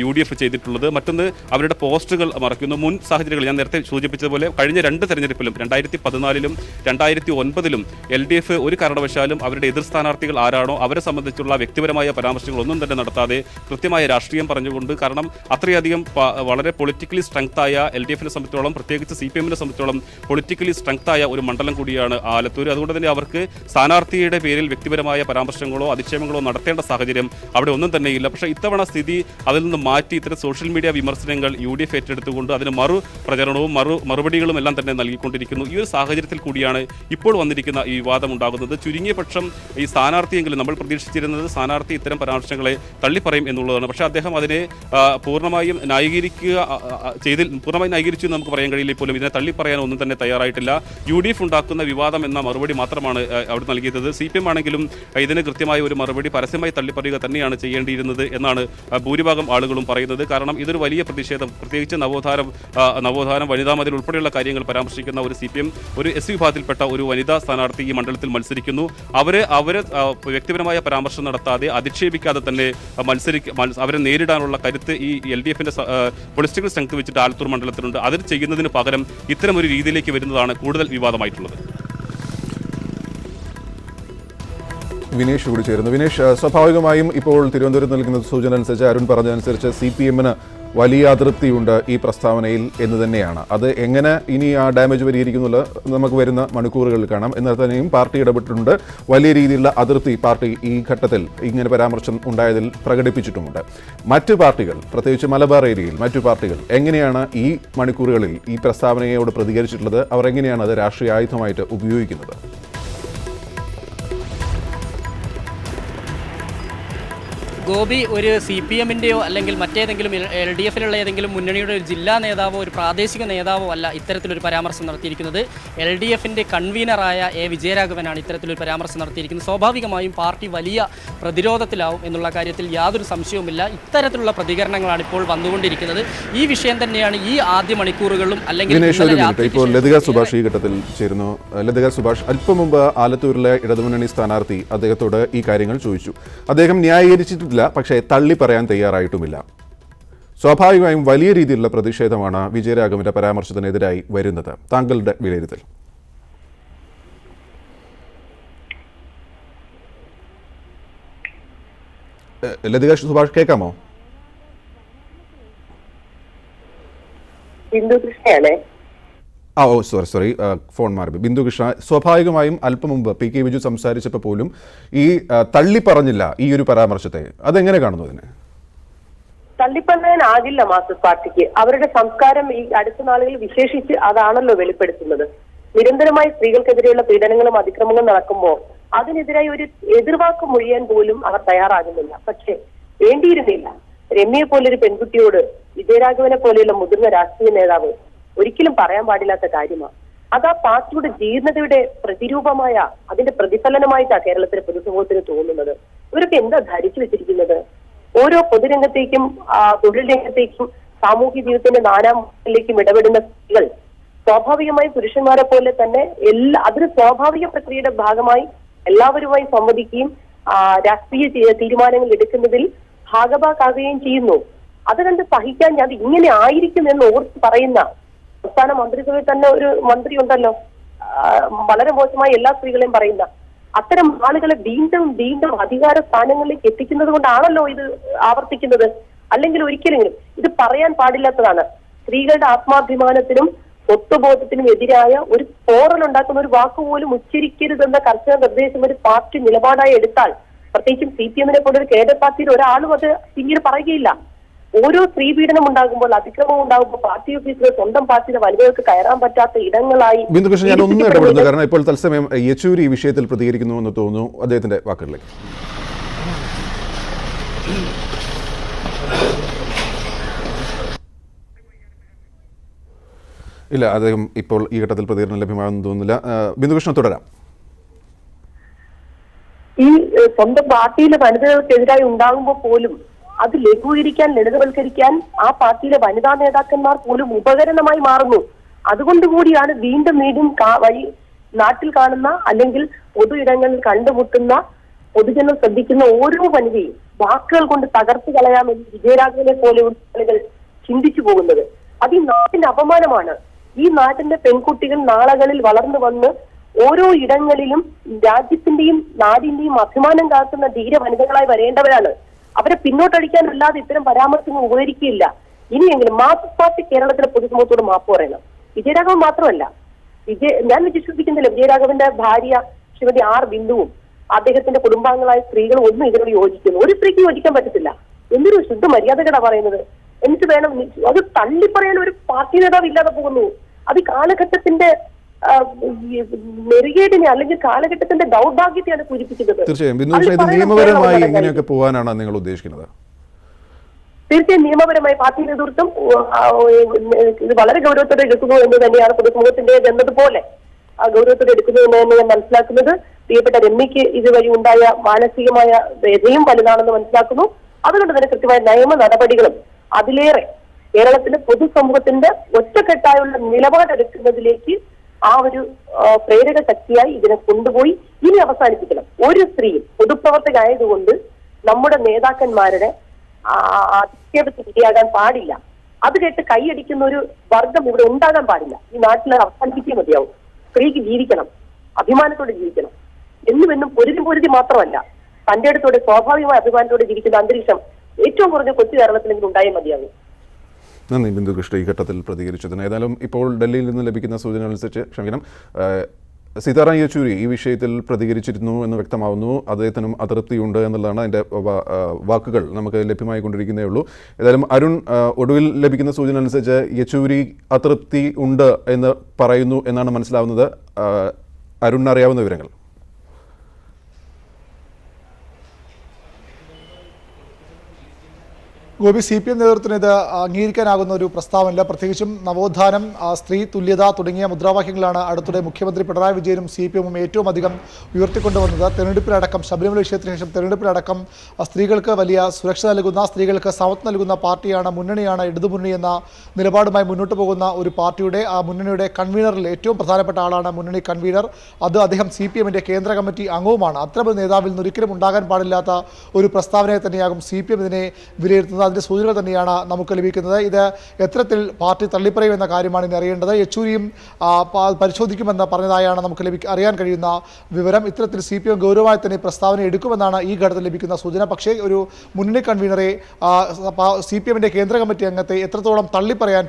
UDF ചെയ്തിട്ടുള്ളത്. മറ്റൊന്ന്, അവരുടെ പോസ്റ്റുകൾ മറയ്ക്കുന്നു. മുൻ സാഹചര്യങ്ങൾ ഞാൻ നേരത്തെ സൂചിപ്പിച്ചതുപോലെ കഴിഞ്ഞ 2 തെരഞ്ഞെടുപ്പിലും 2014-ലും 2009-ലും LDF ഒരു കാരണവശാലും അവരുടെ എതിർ സ്ഥാനാർത്ഥികൾ ആരാണോ അവരെ സംബന്ധിച്ചുള്ള വ്യക്തിപരമായ പരാമർശങ്ങളൊന്നും തന്നെ നടത്താതെ കൃത്യമായ രാഷ്ട്രീയം പറഞ്ഞുകൊണ്ട്, കാരണം അത്രയധികം വളരെ പൊളിറ്റിക്കലി സ്ട്രെങ്തായ LDF-നെ സംബന്ധിച്ചോളം, പ്രത്യേകിച്ച് CPM-നെ സംബന്ധിച്ചോളം പൊളിറ്റിക്കലി സ്ട്രെങ്തായ ഒരു മണ്ഡലം കൂടിയാണ് ആലത്തൂർ. അതുകൊണ്ട് തന്നെ അവർക്ക് സ്ഥാനാർത്ഥിയുടെ പേരിൽ വ്യക്തിപരമായ പരാമർശങ്ങളോ അധിക്ഷേപങ്ങളോ നടത്തേണ്ട സാഹചര്യം അവിടെ ഒന്നും തന്നെയില്ല. പക്ഷേ ഇത്തവണ സ്ഥിതി അതിൽ നിന്ന് മാറ്റി ഇത്തരം സോഷ്യൽ മീഡിയ വിമർശനങ്ങൾ UDF ഏറ്റെടുത്തുകൊണ്ട് അതിന് പ്രചരണവും മറുപടികളും എല്ലാം തന്നെ നൽകിക്കൊണ്ടിരിക്കുന്നു. ഈ ഒരു സാഹചര്യത്തിൽ കൂടിയാണ് ഇപ്പോൾ വന്നിരിക്കുന്ന ഈ വിവാദം ഉണ്ടാകുന്നത്. ചുരുങ്ങിയ പക്ഷം ഈ സ്ഥാനാർത്ഥിയെങ്കിലും നമ്മൾ പ്രതീക്ഷിച്ചിരുന്നത് സ്ഥാനാർത്ഥി ഇത്തരം പരാമർശങ്ങളെ തള്ളിപ്പറയും എന്നുള്ളതാണ്. പക്ഷേ അദ്ദേഹം അതിനെ പൂർണ്ണമായും ന്യായീകരിച്ചു എന്ന് നമുക്ക് പറയാൻ കഴിയില്ല. പോലും ഇതിനെ തള്ളിപ്പറയാൻ ഒന്നും തന്നെ തയ്യാറായിട്ടില്ല. UDF ഉണ്ടാക്കുന്ന വിവാദം എന്ന മറുപടി മാത്രമാണ് അവിടെ നൽകിയത്. CPM ആണെങ്കിലും ഇതിന് കൃത്യമായ ഒരു മറുപടി പരസ്യമായി തള്ളിപ്പറയുക തന്നെയാണ് ചെയ്യേണ്ടിയിരുന്നത് എന്നാണ് ഭൂരിഭാഗം ആളുകളും പറയുന്നത്. കാരണം ഇതൊരു വലിയ പ്രതിഷേധം, പ്രത്യേകിച്ച് നവോത്ഥാനം വനിതാ മതിൽ ഉൾപ്പെടെയുള്ള കാര്യങ്ങൾ പരാമർശിക്കുന്ന ഒരു CPM ഒരു SC വിഭാഗത്തിൽപ്പെട്ട ഒരു വനിതാ സ്ഥാനാർത്ഥി ഈ മണ്ഡലത്തിൽ മത്സരിക്കുന്നു. അവരെ വ്യക്തിപരമായ പരാമർശം നടത്താതെ അധിക്ഷേപിക്കാതെ തന്നെ അവരെ നേരിടാനുള്ള കരുത്ത് ഈ LDF-ന്റെ പൊളിറ്റിക്കൽ സ്ട്രെങ്ത് വെച്ചിട്ട് ആലത്തൂർ മണ്ഡലത്തിലുണ്ട്. അതിൽ ചെയ്യുന്നതിന് പകരം ഇത്തരം ഒരു രീതിയിലേക്ക് വരുന്നതാണ് കൂടുതൽ വിവാദമായിട്ടുള്ളത്. വിനേഷ് കൂടി ചേരുന്നു. വിനേഷ്, സ്വാഭാവികമായും ഇപ്പോൾ തിരുവനന്തപുരത്ത് നൽകുന്ന സൂചന അനുസരിച്ച്, അരുൺ പറഞ്ഞതനുസരിച്ച് CPM-ന് വലിയ അതൃപ്തിയുണ്ട് ഈ പ്രസ്താവനയിൽ എന്ന് തന്നെയാണ്. അത് എങ്ങനെ ഇനി ആ ഡാമേജ് പരിഹരിക്കുന്നുള്ള നമുക്ക് വരുന്ന മണിക്കൂറുകളിൽ കാണാം. എന്നാൽ തന്നെയും പാർട്ടി ഇടപെട്ടിട്ടുണ്ട്. വലിയ രീതിയിലുള്ള അതൃപ്തി പാർട്ടി ഈ ഘട്ടത്തിൽ ഇങ്ങനെ പരാമർശം ഉണ്ടായതിൽ പ്രകടിപ്പിച്ചിട്ടുമുണ്ട്. മറ്റ് പാർട്ടികൾ, പ്രത്യേകിച്ച് മലബാർ ഏരിയയിൽ മറ്റു പാർട്ടികൾ എങ്ങനെയാണ് ഈ മണിക്കൂറുകളിൽ ഈ പ്രസ്താവനയോട് പ്രതികരിച്ചിട്ടുള്ളത്? അവർ എങ്ങനെയാണ് അത് രാഷ്ട്രീയ ആയുധമായിട്ട് ഉപയോഗിക്കുന്നത്? ഗോപി, ഒരു CPM-ൻ്റെയോ അല്ലെങ്കിൽ മറ്റേതെങ്കിലും LDF-ലുള്ള ഏതെങ്കിലും മുന്നണിയുടെ ഒരു ജില്ലാ നേതാവോ ഒരു പ്രാദേശിക നേതാവോ അല്ല ഇത്തരത്തിലൊരു പരാമർശം നടത്തിയിരിക്കുന്നത്. LDF-ൻ്റെ കൺവീനറായ വിജയരാഘവനാണ് ഇത്തരത്തിലൊരു പരാമർശം നടത്തിയിരിക്കുന്നത്. സ്വാഭാവികമായും പാർട്ടി വലിയ പ്രതിരോധത്തിലാവും എന്നുള്ള കാര്യത്തിൽ യാതൊരു സംശയവുമില്ല. ഇത്തരത്തിലുള്ള പ്രതികരണങ്ങളാണ് ഇപ്പോൾ വന്നുകൊണ്ടിരിക്കുന്നത്. ഈ വിഷയം തന്നെയാണ് ഈ ആദ്യ മണിക്കൂറുകളിലും അല്ലെങ്കിൽ ഇപ്പോൾ ലതിക സുഭാഷ് ഈ ഘട്ടത്തിൽ ചേരുന്നു. ലതിക സുഭാഷ്, അല്പം മുമ്പ് ആലത്തൂരിലെ ഇടതുമുന്നണി സ്ഥാനാർത്ഥി അദ്ദേഹത്തോട് ഈ കാര്യങ്ങൾ ചോദിച്ചു. അദ്ദേഹം ന്യായീകരിച്ചിട്ട് പക്ഷേ തള്ളി പറയാൻ തയ്യാറായിട്ടുമില്ല. സ്വാഭാവികമായും വലിയ രീതിയിലുള്ള പ്രതിഷേധമാണ് വിജയരാഘവന്റെ പരാമർശത്തിനെതിരായി വരുന്നത്. താങ്കളുടെ വിലയിരുത്തൽ? ലതിക സുഭാഷ്, കേൾക്കാമോ? സോറി, ഫോൺ മാറി. ബിന്ദുകൃഷ്ണ, സ്വാഭാവികമായും അല്പം മുമ്പ് PK ബിജു സംസാരിച്ചപ്പോൾ പോലും ഈ തള്ളി പറഞ്ഞില്ല ഈ ഒരു പരാമർശത്തെ. അതെങ്ങനെ കാണുന്നു? അതിനെ തള്ളിപ്പറയാനാകില്ല മാർക്സിസ്റ്റ് പാർട്ടിക്ക്. അവരുടെ സംസ്കാരം ഈ അടുത്ത നാളുകളിൽ വിശേഷിച്ച് അതാണല്ലോ വെളിപ്പെടുത്തുന്നത്. നിരന്തരമായി സ്ത്രീകൾക്കെതിരെയുള്ള പീഡനങ്ങളും അതിക്രമങ്ങളും നടക്കുമ്പോൾ അതിനെതിരായി ഒരു എതിർവാക്ക് മൊഴിയാൻ പോലും അവർ തയ്യാറാകുന്നില്ല. പക്ഷെ വേണ്ടിയിരുന്നില്ല. രമ്യയെ പോലൊരു പെൺകുട്ടിയോട് വിജയരാഘവനെ പോലെയുള്ള മുതിർന്ന രാഷ്ട്രീയ നേതാവ് ഒരിക്കലും പറയാൻ പാടില്ലാത്ത കാര്യമാണ്. അത് ആ പാർട്ടിയുടെ ജീർണതയുടെ പ്രതിരൂപമായ അതിന്റെ പ്രതിഫലനമായിട്ടാണ് കേരളത്തിലെ പൊതുസമൂഹത്തിന് തോന്നുന്നത്. ഇവരൊക്കെ എന്താ ധരിച്ചു വെച്ചിരിക്കുന്നത്? ഓരോ പൊതുരംഗത്തേക്കും തൊഴിൽ രംഗത്തേക്കും സാമൂഹ്യ ജീവിതത്തിന്റെ നാനാമൂലയിലേക്കും ഇടപെടുന്ന സ്ത്രീകൾ സ്വാഭാവികമായി പുരുഷന്മാരെ പോലെ തന്നെ അതൊരു സ്വാഭാവിക പ്രക്രിയയുടെ ഭാഗമായി എല്ലാവരുമായി സംവദിക്കുകയും രാഷ്ട്രീയ തീരുമാനങ്ങൾ എടുക്കുന്നതിൽ ഭാഗഭാക്കാകുകയും ചെയ്യുന്നു. അത് കണ്ട് സഹിക്കാൻ അത് ഇങ്ങനെ ആയിരിക്കും എന്ന് ഓർത്ത് പറയുന്ന സംസ്ഥാന മന്ത്രിസഭയിൽ തന്നെ ഒരു മന്ത്രി ഉണ്ടല്ലോ, വളരെ മോശമായി എല്ലാ സ്ത്രീകളെയും പറയുന്ന അത്തരം ആളുകളെ വീണ്ടും വീണ്ടും അധികാര സ്ഥാനങ്ങളിലേക്ക് എത്തിക്കുന്നത് കൊണ്ടാണല്ലോ ഇത് ആവർത്തിക്കുന്നത്. അല്ലെങ്കിൽ ഒരിക്കലെങ്കിലും ഇത് പറയാൻ പാടില്ലാത്തതാണ്. സ്ത്രീകളുടെ ആത്മാഭിമാനത്തിനും സ്വത്വബോധത്തിനും എതിരായ ഒരു പോറലുണ്ടാക്കുന്ന ഒരു വാക്കുപോലും ഉച്ചരിക്കരുതെന്ന കർശന നിർദ്ദേശം ഒരു പാർട്ടി നിലപാടായി എടുത്താൽ, പ്രത്യേകിച്ചും CPM-നെ പോലൊരു കേഡർ പാർട്ടിയിൽ ഒരാളും അത് പിന്നീട് പറയുകയില്ല. ഓരോ സ്ത്രീപീഡനം ഉണ്ടാകുമ്പോൾ, അതിക്രമം ഉണ്ടാകുമ്പോൾ പാർട്ടി ഓഫീസിലെ സ്വന്തം പാർട്ടിയുടെ വനിതകൾക്ക് കയറാൻ പറ്റാത്ത ഇടങ്ങളായി. ബിന്ദുകൃഷ്ണൻ, ഞാൻ ഒന്ന് ഇടപെടുന്നു. കാരണം ഇപ്പോൾ തത്സമയം യെച്ചൂരി ഈ വിഷയത്തിൽ പ്രതികരിക്കുന്നു എന്ന് തോന്നുന്നു. അദ്ദേഹത്തിന്റെ വാക്കുകളിലേക്ക്. ഇല്ല, അദ്ദേഹം ഇപ്പോൾ ഈ ഘട്ടത്തിൽ പ്രതികരണം ലഭ്യമാകുമെന്ന് തോന്നുന്നില്ല. ബിന്ദുകൃഷ്ണൻ, തുടരാം. ഈ സ്വന്തം പാർട്ടിയിലെ വനിതകൾക്കെതിരായി ഉണ്ടാകുമ്പോൾ പോലും അത് ലഘൂകരിക്കാൻ, ലളിതവൽക്കരിക്കാൻ ആ പാർട്ടിയിലെ വനിതാ നേതാക്കന്മാർ പോലും ഉപകരണമായി മാറുന്നു. അതുകൊണ്ടുകൂടിയാണ് വീണ്ടും വീണ്ടും നാട്ടിൽ കാണുന്ന അല്ലെങ്കിൽ പൊതു ഇടങ്ങളിൽ കണ്ടുമുട്ടുന്ന പൊതുജനം ശ്രദ്ധിക്കുന്ന ഓരോ വനിതയും വാക്കുകൾ കൊണ്ട് തകർത്ത് കളയാമെന്ന് വിജയരാഘവനെ പോലെയുള്ള ആളുകൾ ചിന്തിച്ചു പോകുന്നത്. അത് ഈ നാടിന്റെ അപമാനമാണ്. ഈ നാട്ടിന്റെ പെൺകുട്ടികൾ നാളുകളിൽ വളർന്നു വന്ന് ഓരോ ഇടങ്ങളിലും രാജ്യത്തിന്റെയും നാടിന്റെയും അഭിമാനം കാക്കുന്ന ധീര വനിതകളായി വരേണ്ടവരാണ്. അവരെ പിന്നോട്ടടിക്കാനല്ലാതെ ഇത്തരം പരാമർശങ്ങൾ ഉപകരിക്കുകയില്ല. ഇനിയെങ്കിലും മാർക്സിസ്റ്റ് പാർട്ടി കേരളത്തിലെ പൊതുസമൂഹത്തോട് മാപ്പ് പറയണം. വിജയരാഘവൻ മാത്രമല്ല, ഞാൻ വിശ്വസിക്കുന്നില്ല വിജയരാഘവന്റെ ഭാര്യ ശ്രീമതി R. ബിന്ദുവും അദ്ദേഹത്തിന്റെ കുടുംബാംഗങ്ങളായ സ്ത്രീകളും ഒന്നും ഇതിനോട് യോജിക്കുന്നു. ഒരു സ്ത്രീക്ക് യോജിക്കാൻ പറ്റത്തില്ല. എന്തൊരു ശുദ്ധ മര്യാദകടാ പറയുന്നത്. എന്നിട്ട് വേണം അത് തള്ളിപ്പറയാൻ ഒരു പാർട്ടി നേതാവ് ഇല്ലാതെ പോകുന്നു. അത് കാലഘട്ടത്തിന്റെ നെറുകേടിനെ അല്ലെങ്കിൽ കാലഘട്ടത്തിന്റെ ദൗർഭാഗ്യത്തെയാണ് സൂചിപ്പിക്കുന്നത്. തീർച്ചയായും നിയമപരമായി എങ്ങനെയൊക്കെ പോകാനാണ് നിങ്ങൾ ഉദ്ദേശിക്കുന്നത്? തീർച്ചയായും നിയമപരമായി പാർട്ടി നേതൃത്വം ഇത് വളരെ ഗൗരവത്തോടെ എടുക്കുന്നു എന്ന് തന്നെയാണ് പൊതുസമൂഹത്തിന്റെ എന്നതുപോലെ ഗൗരവത്തോടെ എടുക്കുന്നു എന്ന് ഞാൻ മനസ്സിലാക്കുന്നത്. പ്രിയപ്പെട്ട രമ്യയ്ക്ക് ഇതുവഴി ഉണ്ടായ മാനസികമായ വ്യതയും വലുതാണെന്ന് മനസ്സിലാക്കുന്നു. അതുകൊണ്ട് തന്നെ കൃത്യമായ നിയമ നടപടികളും അതിലേറെ കേരളത്തിലെ പൊതുസമൂഹത്തിന്റെ ഒറ്റക്കെട്ടായുള്ള നിലപാടെടുക്കുന്നതിലേക്ക് ആ ഒരു പ്രേരക ശക്തിയായി ഇതിനെ കൊണ്ടുപോയി ഇനി അവസാനിപ്പിക്കണം. ഒരു സ്ത്രീയും പൊതുപ്രവർത്തകയായതുകൊണ്ട് നമ്മുടെ നേതാക്കന്മാരുടെ അധിക്ഷേപത്തിന് ഇരയാകാൻ പാടില്ല. അത് കേട്ട് കൈയടിക്കുന്ന ഒരു വർഗം ഇവിടെ ഉണ്ടാകാൻ പാടില്ല. ഈ നാട്ടിൽ അവസാനിപ്പിച്ചേ മതിയാവും. സ്ത്രീക്ക് ജീവിക്കണം, അഭിമാനത്തോടെ ജീവിക്കണം. എന്നുമെന്നും പൊരുതി മാത്രമല്ല തന്റെ അടുത്തോടെ സ്വാഭാവികമായ അഭിമാനത്തോടെ ജീവിക്കുന്ന അന്തരീക്ഷം ഏറ്റവും കുറഞ്ഞ കൊച്ചു കേരളത്തിലെങ്കിലും ഉണ്ടായേ മതിയാകും. നന്ദി ബിന്ദുകൃഷ്ണ ഈ ഘട്ടത്തിൽ പ്രതികരിച്ചതിന്. ഏതായാലും ഇപ്പോൾ ഡൽഹിയിൽ നിന്ന് ലഭിക്കുന്ന സൂചന അനുസരിച്ച് സീതാറാം യെച്ചൂരി ഈ വിഷയത്തിൽ പ്രതികരിച്ചിരുന്നു എന്ന് വ്യക്തമാവുന്നു. അദ്ദേഹത്തിനും അതൃപ്തിയുണ്ട് എന്നുള്ളതാണ് അതിൻ്റെ വാക്കുകൾ നമുക്ക് ലഭ്യമായിക്കൊണ്ടിരിക്കുന്നേ ഉള്ളൂ. ഏതായാലും അരുൺ, ഒടുവിൽ ലഭിക്കുന്ന സൂചന അനുസരിച്ച് യെച്ചൂരി അതൃപ്തി ഉണ്ട് എന്ന് പറയുന്നു എന്നാണ് മനസ്സിലാവുന്നത്. അരുണിന് അറിയാവുന്ന വിവരങ്ങൾ. ഗോപി, CPM നേതൃത്വത്തിന് ഇത് അംഗീകരിക്കാനാകുന്ന ഒരു പ്രസ്താവനയില്ല. പ്രത്യേകിച്ചും നവോത്ഥാനം, സ്ത്രീ തുല്യത തുടങ്ങിയ മുദ്രാവാക്യങ്ങളാണ് അടുത്തിടെ മുഖ്യമന്ത്രി പിണറായി വിജയനും CPM ഏറ്റവും അധികം ഉയർത്തിക്കൊണ്ടുവന്നത്. തെരഞ്ഞെടുപ്പിലടക്കം, ശബരിമല വിഷയത്തിന് ശേഷം തെരഞ്ഞെടുപ്പിലടക്കം സ്ത്രീകൾക്ക് വലിയ സുരക്ഷ നൽകുന്ന, സ്ത്രീകൾക്ക് സമത്വം നൽകുന്ന പാർട്ടിയാണ്, മുന്നണിയാണ് ഇടതുമുന്നണി എന്ന നിലപാടുമായി മുന്നോട്ട് പോകുന്ന ഒരു പാർട്ടിയുടെ ആ മുന്നണിയുടെ കൺവീനറിൽ ഏറ്റവും പ്രധാനപ്പെട്ട ആളാണ് മുന്നണി കൺവീനർ. അത് അദ്ദേഹം CPMന്റെ കേന്ദ്ര കമ്മിറ്റി അംഗവുമാണ്. അത്തരമൊരു നേതാവിൽ നിന്ന് ഒരിക്കലും ഉണ്ടാകാൻ പാടില്ലാത്ത ഒരു പ്രസ്താവനയെ തന്നെയാകും CPM ഇതിനെ വിലയിരുത്തുന്നത്. അതിൻ്റെ സൂചനകൾ തന്നെയാണ് നമുക്ക് ലഭിക്കുന്നത്. ഇത് എത്തരത്തിൽ പാർട്ടി തള്ളിപ്പറയുമെന്ന കാര്യമാണ് ഇനി അറിയേണ്ടത്. യെച്ചൂരിയും പരിശോധിക്കുമെന്ന് പറഞ്ഞതായാണ് നമുക്ക് അറിയാൻ കഴിയുന്ന വിവരം. ഇത്തരത്തിൽ CPM ഗൗരവമായി തന്നെ പ്രസ്താവന എടുക്കുമെന്നാണ് ഈ ഘട്ടത്തിൽ ലഭിക്കുന്ന സൂചന. പക്ഷേ ഒരു മുന്നണി കൺവീനറെ, CPMന്റെ കേന്ദ്ര കമ്മിറ്റി അംഗത്തെ എത്രത്തോളം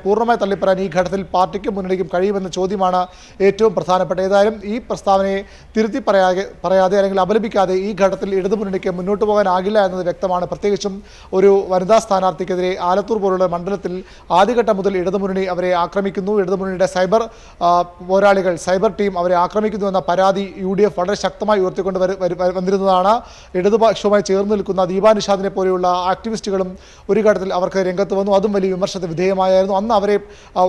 പൂർണ്ണമായി തള്ളിപ്പറയാൻ ഈ ഘട്ടത്തിൽ പാർട്ടിക്കും മുന്നണിക്കും കഴിയുമെന്ന ചോദ്യമാണ് ഏറ്റവും പ്രധാനപ്പെട്ട. ഏതായാലും ഈ പ്രസ്താവനയെ തിരുത്തി പറയാതെ അല്ലെങ്കിൽ അപലപിക്കാതെ ഈ ഘട്ടത്തിൽ ഇടതുമുന്നണിക്ക് മുന്നോട്ട് പോകാനാകില്ല എന്നത് വ്യക്തമാണ്. പ്രത്യേകിച്ചും ഒരു വനിതാ സ്ഥാനാർത്ഥിക്കെതിരെ ആലത്തൂർ പോലുള്ള മണ്ഡലത്തിൽ ആദ്യഘട്ടം മുതൽ ഇടതുമുന്നണി അവരെ ആക്രമിക്കുന്നു, ഇടതുമുന്നണിയുടെ സൈബർ പോരാളികൾ, സൈബർ ടീം അവരെ ആക്രമിക്കുന്നു എന്ന പരാതി UDF വളരെ ശക്തമായി ഉയർത്തിക്കൊണ്ട് വന്നിരുന്നതാണ്. ഇടതുപക്ഷവുമായി ചേർന്ന് നിൽക്കുന്ന ദീപാ നിഷാദിനെ പോലെയുള്ള ആക്ടിവിസ്റ്റുകളും ഒരു ഘട്ടത്തിൽ അവർക്ക് രംഗത്ത് വന്നു. അതും വലിയ വിമർശനത്തിന് വിധേയമായിരുന്നു. അന്ന് അവരെ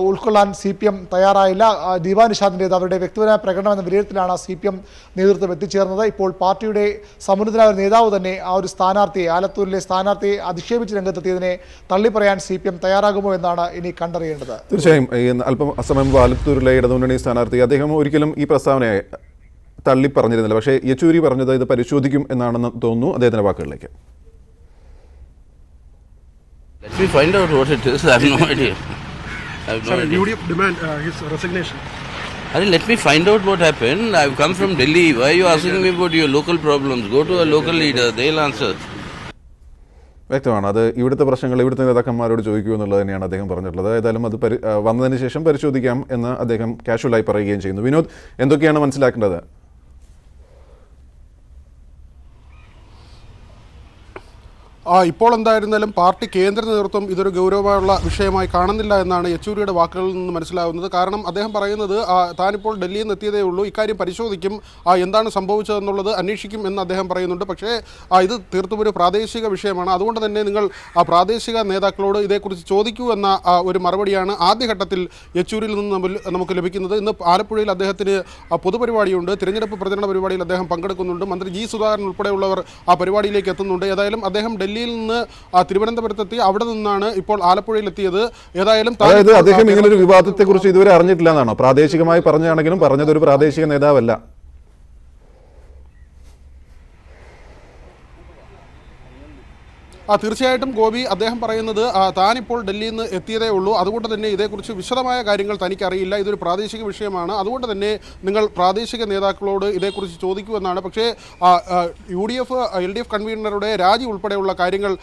ഉൾക്കൊള്ളാൻ CPM തയ്യാറായില്ല. ദീപാ നിഷാദിൻ്റേത് അവരുടെ വ്യക്തിപരമായ പ്രകടനം എന്ന വിലയിരുത്തലാണ് CPM നേതൃത്വം എത്തിച്ചേർന്നത്. ഇപ്പോൾ പാർട്ടിയുടെ സമുന്നതനായ നേതാവ് തന്നെ ആ ഒരു സ്ഥാനാർത്ഥിയെ, ആലത്തൂരിലെ സ്ഥാനാർത്ഥിയെ അധിക്ഷേപിച്ച് രംഗത്തെത്തിയതിനെ തള്ളിപ്പറയാൻ CPM തയ്യാറാകുമോ എന്നാണ് ഇനി കണ്ടറിയേണ്ടത്. തീർച്ചയായും അല്പം സമയം ആലത്തൂരിലെ ഇടതുമുന്നണി സ്ഥാനാർത്ഥി അദ്ദേഹം ഒരിക്കലും ഈ പ്രസ്താവനയെ തള്ളി പറഞ്ഞിരുന്നില്ല. പക്ഷേ യെച്ചൂരി പറഞ്ഞത് ഇത് പരിശോധിക്കും എന്നാണെന്ന് തോന്നുന്നു. അദ്ദേഹത്തിന്റെ വാക്കുകളിലേക്ക്. Let me find out what it is. I have no idea. UDF demand his resignation. Let me find out what happened. I've come from Delhi. Why are you asking me about your local problems? Go to a local leader. They'll answer. വ്യക്തമാണ്. അത് ഇവിടുത്തെ പ്രശ്നങ്ങൾ ഇവിടുത്തെ നേതാക്കന്മാരോട് ചോദിക്കൂ എന്നുള്ളത് തന്നെയാണ് അദ്ദേഹം പറഞ്ഞിട്ടുള്ളത്. ഏതായാലും അത് വന്നതിന് ശേഷം പരിശോധിക്കാം എന്ന് അദ്ദേഹം കാഷ്വലായി പറയുകയും ചെയ്യുന്നു. വിനോദ്, എന്തൊക്കെയാണ് മനസ്സിലാക്കേണ്ടത്? ഇപ്പോൾ എന്തായിരുന്നാലും പാർട്ടി കേന്ദ്ര നേതൃത്വം ഇതൊരു ഗൗരവമായുള്ള വിഷയമായി കാണുന്നില്ല എന്നാണ് യെച്ചൂരിയുടെ വാക്കുകളിൽ നിന്ന് മനസ്സിലാകുന്നത്. കാരണം അദ്ദേഹം പറയുന്നത് താനിപ്പോൾ ഡൽഹിയിൽ നിന്ന് എത്തിയതേ ഉള്ളൂ, ഇക്കാര്യം പരിശോധിക്കും, എന്താണ് സംഭവിച്ചതെന്നുള്ളത് അന്വേഷിക്കും എന്ന് അദ്ദേഹം പറയുന്നുണ്ട്. പക്ഷേ ഇത് തീർത്തും ഒരു പ്രാദേശിക വിഷയമാണ്. അതുകൊണ്ട് തന്നെ നിങ്ങൾ പ്രാദേശിക നേതാക്കളോട് ഇതേക്കുറിച്ച് ചോദിക്കൂ എന്ന ഒരു മറുപടിയാണ് ആദ്യഘട്ടത്തിൽ യെച്ചൂരിയിൽ നിന്ന് നമുക്ക് ലഭിക്കുന്നത്. ഇന്ന് ആലപ്പുഴയിൽ അദ്ദേഹത്തിന് പൊതുപരിപാടിയുണ്ട്, തിരഞ്ഞെടുപ്പ് പ്രചരണ പരിപാടിയിൽ അദ്ദേഹം പങ്കെടുക്കുന്നുണ്ട്. മന്ത്രി G. സുധാകരൻ ഉൾപ്പെടെയുള്ളവർ ആ പരിപാടിയിലേക്ക് എത്തുന്നുണ്ട്. ഏതായാലും അദ്ദേഹം ഡൽഹിയിൽ നിന്ന് തിരുവനന്തപുരത്തെത്തി അവിടെ നിന്നാണ് ഇപ്പോൾ ആലപ്പുഴയിൽ എത്തിയത്. ഏതായാലും അദ്ദേഹം ഇങ്ങനൊരു വിവാദത്തെക്കുറിച്ച് ഇതുവരെ അറിഞ്ഞിട്ടില്ല എന്നാണോ? പ്രാദേശികമായി പറഞ്ഞാണെങ്കിലും പറഞ്ഞതൊരു പ്രാദേശിക നേതാവല്ല. തീർച്ചയായിട്ടും ഗോപി, അദ്ദേഹം പറയുന്നത് താനിപ്പോൾ ഡൽഹിയിൽ നിന്ന് എത്തിയതേ ഉള്ളൂ, അതുകൊണ്ട് തന്നെ ഇതേക്കുറിച്ച് വിശദമായ കാര്യങ്ങൾ തനിക്കറിയില്ല, ഇതൊരു പ്രാദേശിക വിഷയമാണ്, അതുകൊണ്ട് തന്നെ നിങ്ങൾ പ്രാദേശിക നേതാക്കളോട് ഇതേക്കുറിച്ച് ചോദിക്കൂ എന്നാണ്. പക്ഷേ UDF LDF കൺവീനറുടെ രാജി ഉൾപ്പെടെയുള്ള കാര്യങ്ങൾ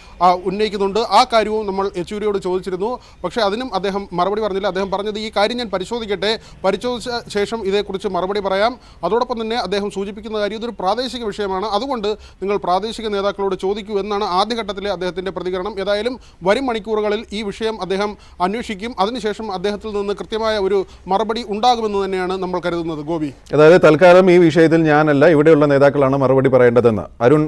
ഉന്നയിക്കുന്നുണ്ട്. ആ കാര്യവും നമ്മൾ യെച്ചൂരിയോട് ചോദിച്ചിരുന്നു. പക്ഷേ അതിനും അദ്ദേഹം മറുപടി പറഞ്ഞില്ല. അദ്ദേഹം പറഞ്ഞത് ഈ കാര്യം ഞാൻ പരിശോധിക്കട്ടെ, പരിശോധിച്ച ശേഷം ഇതേക്കുറിച്ച് മറുപടി പറയാം. അതോടൊപ്പം തന്നെ അദ്ദേഹം സൂചിപ്പിക്കുന്ന കാര്യം ഇതൊരു പ്രാദേശിക വിഷയമാണ്, അതുകൊണ്ട് നിങ്ങൾ പ്രാദേശിക നേതാക്കളോട് ചോദിക്കൂ എന്നാണ് ആദ്യഘട്ടത്തിലെ അദ്ദേഹത്തിന്റെ പ്രതികരണം. ഏതായാലും വരും മണിക്കൂറുകളിൽ ഈ വിഷയം അദ്ദേഹം അന്വേഷിക്കും. അതിനുശേഷം അദ്ദേഹത്തിൽ നിന്ന് കൃത്യമായ ഒരു മറുപടി ഉണ്ടാകുമെന്ന് തന്നെയാണ് നമ്മൾ കരുതുന്നത്. ഗോപി, അതായത് തൽക്കാലം ഈ വിഷയത്തിൽ ഞാനല്ല, ഇവിടെയുള്ള നേതാക്കളാണ് മറുപടി പറയേണ്ടതെന്ന് അരുൺ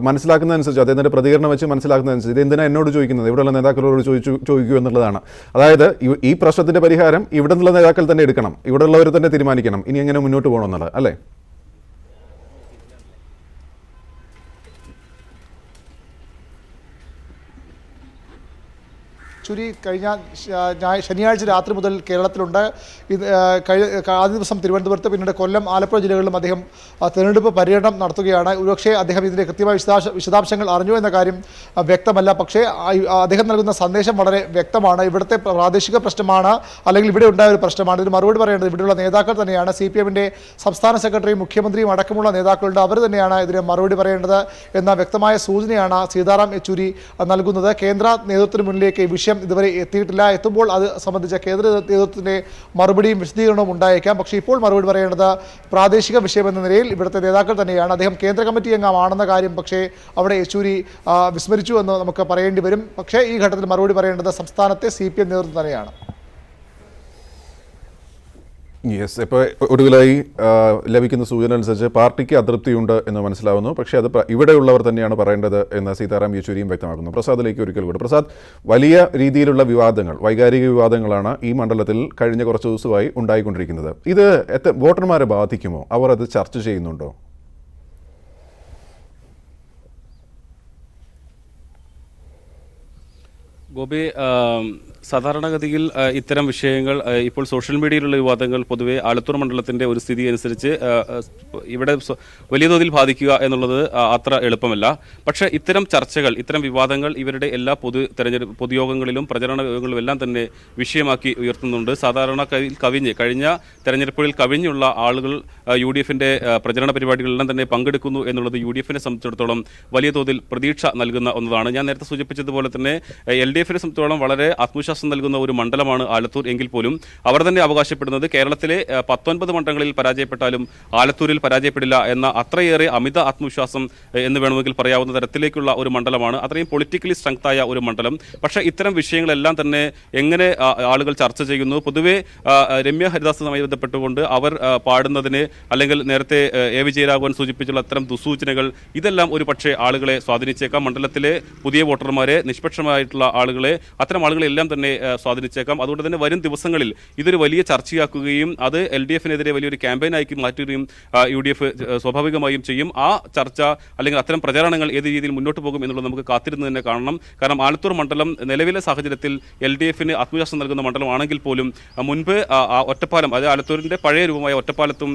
മനസ്സിലാക്കുന്നതനുസരിച്ച്, അദ്ദേഹത്തിന്റെ പ്രതികരണം വെച്ച് മനസ്സിലാക്കുന്നതനുസരിച്ച് ഇത് എന്തിനാണ് എന്നോട് ചോദിക്കുന്നത്, ഇവിടെയുള്ള നേതാക്കളോട് ചോദിക്കൂ എന്നുള്ളതാണ്. അതായത് ഈ പ്രശ്നത്തിന്റെ പരിഹാരം ഇവിടെ നിന്നുള്ള നേതാക്കൾ തന്നെ എടുക്കണം, ഇവിടെയുള്ളവർ തന്നെ തീരുമാനിക്കണം ഇനി എങ്ങനെ മുന്നോട്ട് പോകണമെന്നുള്ളത്, അല്ലേ? യെച്ചൂരി കഴിഞ്ഞ ശനിയാഴ്ച രാത്രി മുതൽ കേരളത്തിലുണ്ട്. ഇത് ആദ്യ ദിവസം തിരുവനന്തപുരത്ത്, പിന്നീട് കൊല്ലം, ആലപ്പുഴ ജില്ലകളിലും അദ്ദേഹം തെരഞ്ഞെടുപ്പ് പര്യടനം നടത്തുകയാണ്. ഒരുപക്ഷെ അദ്ദേഹം ഇതിൻ്റെ കൃത്യമായ വിശദാംശങ്ങൾ അറിഞ്ഞു എന്ന കാര്യം വ്യക്തമല്ല. പക്ഷേ അദ്ദേഹം നൽകുന്ന സന്ദേശം വളരെ വ്യക്തമാണ്. ഇവിടുത്തെ പ്രാദേശിക പ്രശ്നമാണ്, അല്ലെങ്കിൽ ഇവിടെ ഉണ്ടായ ഒരു പ്രശ്നമാണ്. ഇതിന് മറുപടി പറയേണ്ടത് ഇവിടെയുള്ള നേതാക്കൾ തന്നെയാണ്. CPM-ന്റെ സംസ്ഥാന സെക്രട്ടറിയും മുഖ്യമന്ത്രിയും അടക്കമുള്ള നേതാക്കളുണ്ട്. അവർ തന്നെയാണ് ഇതിന് മറുപടി പറയേണ്ടത് എന്ന വ്യക്തമായ സൂചനയാണ് സീതാറാം യെച്ചൂരി നൽകുന്നത്. കേന്ദ്ര നേതൃത്വത്തിന് മുന്നിലേക്ക് ഈ വിഷയം ഇതുവരെ എത്തിയിട്ടില്ല. എത്തുമ്പോൾ അത് സംബന്ധിച്ച കേന്ദ്ര നേതൃത്വത്തിൻ്റെ മറുപടിയും വിശദീകരണവും ഉണ്ടായേക്കാം. പക്ഷേ ഇപ്പോൾ മറുപടി പറയേണ്ടത് പ്രാദേശിക വിഷയം എന്ന നിലയിൽ ഇവിടുത്തെ നേതാക്കൾ തന്നെയാണ്. അദ്ദേഹം കേന്ദ്ര കമ്മിറ്റി അംഗമാണെന്ന കാര്യം പക്ഷേ അവിടെ യെച്ചൂരി വിസ്മരിച്ചു എന്ന് നമുക്ക് പറയേണ്ടി വരും. പക്ഷേ ഈ ഘട്ടത്തിൽ മറുപടി പറയേണ്ടത് സംസ്ഥാനത്തെ CPM നേതൃത്വം തന്നെയാണ്. യെസ്, ഇപ്പോൾ ഒടുവിലായി ലഭിക്കുന്ന സൂചന അനുസരിച്ച് പാർട്ടിക്ക് അതൃപ്തിയുണ്ട് എന്ന് മനസ്സിലാവുന്നു. പക്ഷേ അത് ഇവിടെയുള്ളവർ തന്നെയാണ് പറയേണ്ടത് എന്ന് സീതാറാം യെച്ചൂരിയും വ്യക്തമാക്കുന്നു. പ്രസാദിലേക്ക് ഒരിക്കൽ കൂടി. പ്രസാദ്, വലിയ രീതിയിലുള്ള വിവാദങ്ങൾ, വൈകാരിക വിവാദങ്ങളാണ് ഈ മണ്ഡലത്തിൽ കഴിഞ്ഞ കുറച്ച് ദിവസമായി ഉണ്ടായിക്കൊണ്ടിരിക്കുന്നത്. ഇത് വോട്ടർമാരെ ബാധിക്കുമോ? അവർ അത് ചർച്ച ചെയ്യുന്നുണ്ടോ? ഗോപി, സാധാരണഗതിയിൽ ഇത്തരം വിഷയങ്ങൾ ഇപ്പോൾ സോഷ്യൽ മീഡിയയിലുള്ള വിവാദങ്ങൾ പൊതുവെ ആലത്തൂർ മണ്ഡലത്തിന്റെ ഒരു സ്ഥിതി അനുസരിച്ച് ഇവിടെ വലിയ തോതിൽ ബാധിക്കുക എന്നുള്ളത് അത്ര എളുപ്പമല്ല. പക്ഷേ ഇത്തരം ചർച്ചകൾ, ഇത്തരം വിവാദങ്ങൾ ഇവരുടെ എല്ലാ പൊതുയോഗങ്ങളിലും പ്രചരണ യോഗങ്ങളിലും എല്ലാം തന്നെ വിഷയമാക്കി ഉയർത്തുന്നുണ്ട്. സാധാരണ കവിഞ്ഞ് കഴിഞ്ഞ തെരഞ്ഞെടുപ്പുകളിൽ കവിഞ്ഞുള്ള ആളുകൾ UDF-ന്റെ പ്രചരണ പരിപാടികളെല്ലാം തന്നെ പങ്കെടുക്കുന്നു എന്നുള്ളത് UDF-നെ സംബന്ധിച്ചിടത്തോളം വലിയ തോതിൽ പ്രതീക്ഷ നൽകുന്ന ഒന്നതാണ്. ഞാൻ നേരത്തെ സൂചിപ്പിച്ചതുപോലെ തന്നെ LDF-നെ സംബന്ധിച്ചിടത്തോളം വളരെ ആത്മവിശ്വാസം നൽകുന്ന ഒരു മണ്ഡലമാണ് ആലത്തൂർ. എങ്കിൽ പോലും അവർ തന്നെ അവകാശപ്പെടുന്നത് കേരളത്തിലെ 19 മണ്ഡലങ്ങളിൽ പരാജയപ്പെട്ടാലും ആലത്തൂരിൽ പരാജയപ്പെടില്ല എന്ന അത്രയേറെ അമിത ആത്മവിശ്വാസം എന്ന് വേണമെങ്കിൽ പറയാവുന്ന തരത്തിലേക്കുള്ള ഒരു മണ്ഡലമാണ്. അത്രയും പൊളിറ്റിക്കലി സ്ട്രെങ്തായ ഒരു മണ്ഡലം. പക്ഷേ ഇത്തരം വിഷയങ്ങളെല്ലാം തന്നെ എങ്ങനെ ആളുകൾ ചർച്ച ചെയ്യുന്നു? പൊതുവെ രമ്യ ഹരിദാസുമായി ബന്ധപ്പെട്ടുകൊണ്ട് അവർ പാടുന്നതിന്, അല്ലെങ്കിൽ നേരത്തെ A വിജയരാഘവൻ സൂചിപ്പിച്ചുള്ള അത്തരം ദുസൂചനകൾ, ഇതെല്ലാം ഒരു പക്ഷേ ആളുകളെ സ്വാധീനിച്ചേക്കാം. മണ്ഡലത്തിലെ പുതിയ വോട്ടർമാരെ, നിഷ്പക്ഷമായിട്ടുള്ള ആളുകളെ, അത്തരം ആളുകളെല്ലാം തന്നെ സ്വാധീനിച്ചേക്കാം. അതുകൊണ്ട് തന്നെ വരും ദിവസങ്ങളിൽ ഇതൊരു വലിയ ചർച്ചയാക്കുകയും അത് LDF-നെതിരെ വലിയൊരു ക്യാമ്പയിനാക്കി മാറ്റുകയും UDF സ്വാഭാവികമായും ചെയ്യും. ആ ചർച്ച അല്ലെങ്കിൽ അത്തരം പ്രചാരണങ്ങൾ ഏത് രീതിയിൽ മുന്നോട്ട് പോകും എന്നുള്ളത് നമുക്ക് കാത്തിരുന്ന് തന്നെ കാണണം. കാരണം ആലത്തൂർ മണ്ഡലം നിലവിലെ സാഹചര്യത്തിൽ LDF-ന് ആത്മവിശ്വാസം നൽകുന്ന മണ്ഡലമാണെങ്കിൽ പോലും മുൻപ് ഒറ്റപ്പാലം, അതായത് ആലത്തൂരിന്റെ പഴയ രൂപമായ ഒറ്റപ്പാലത്തും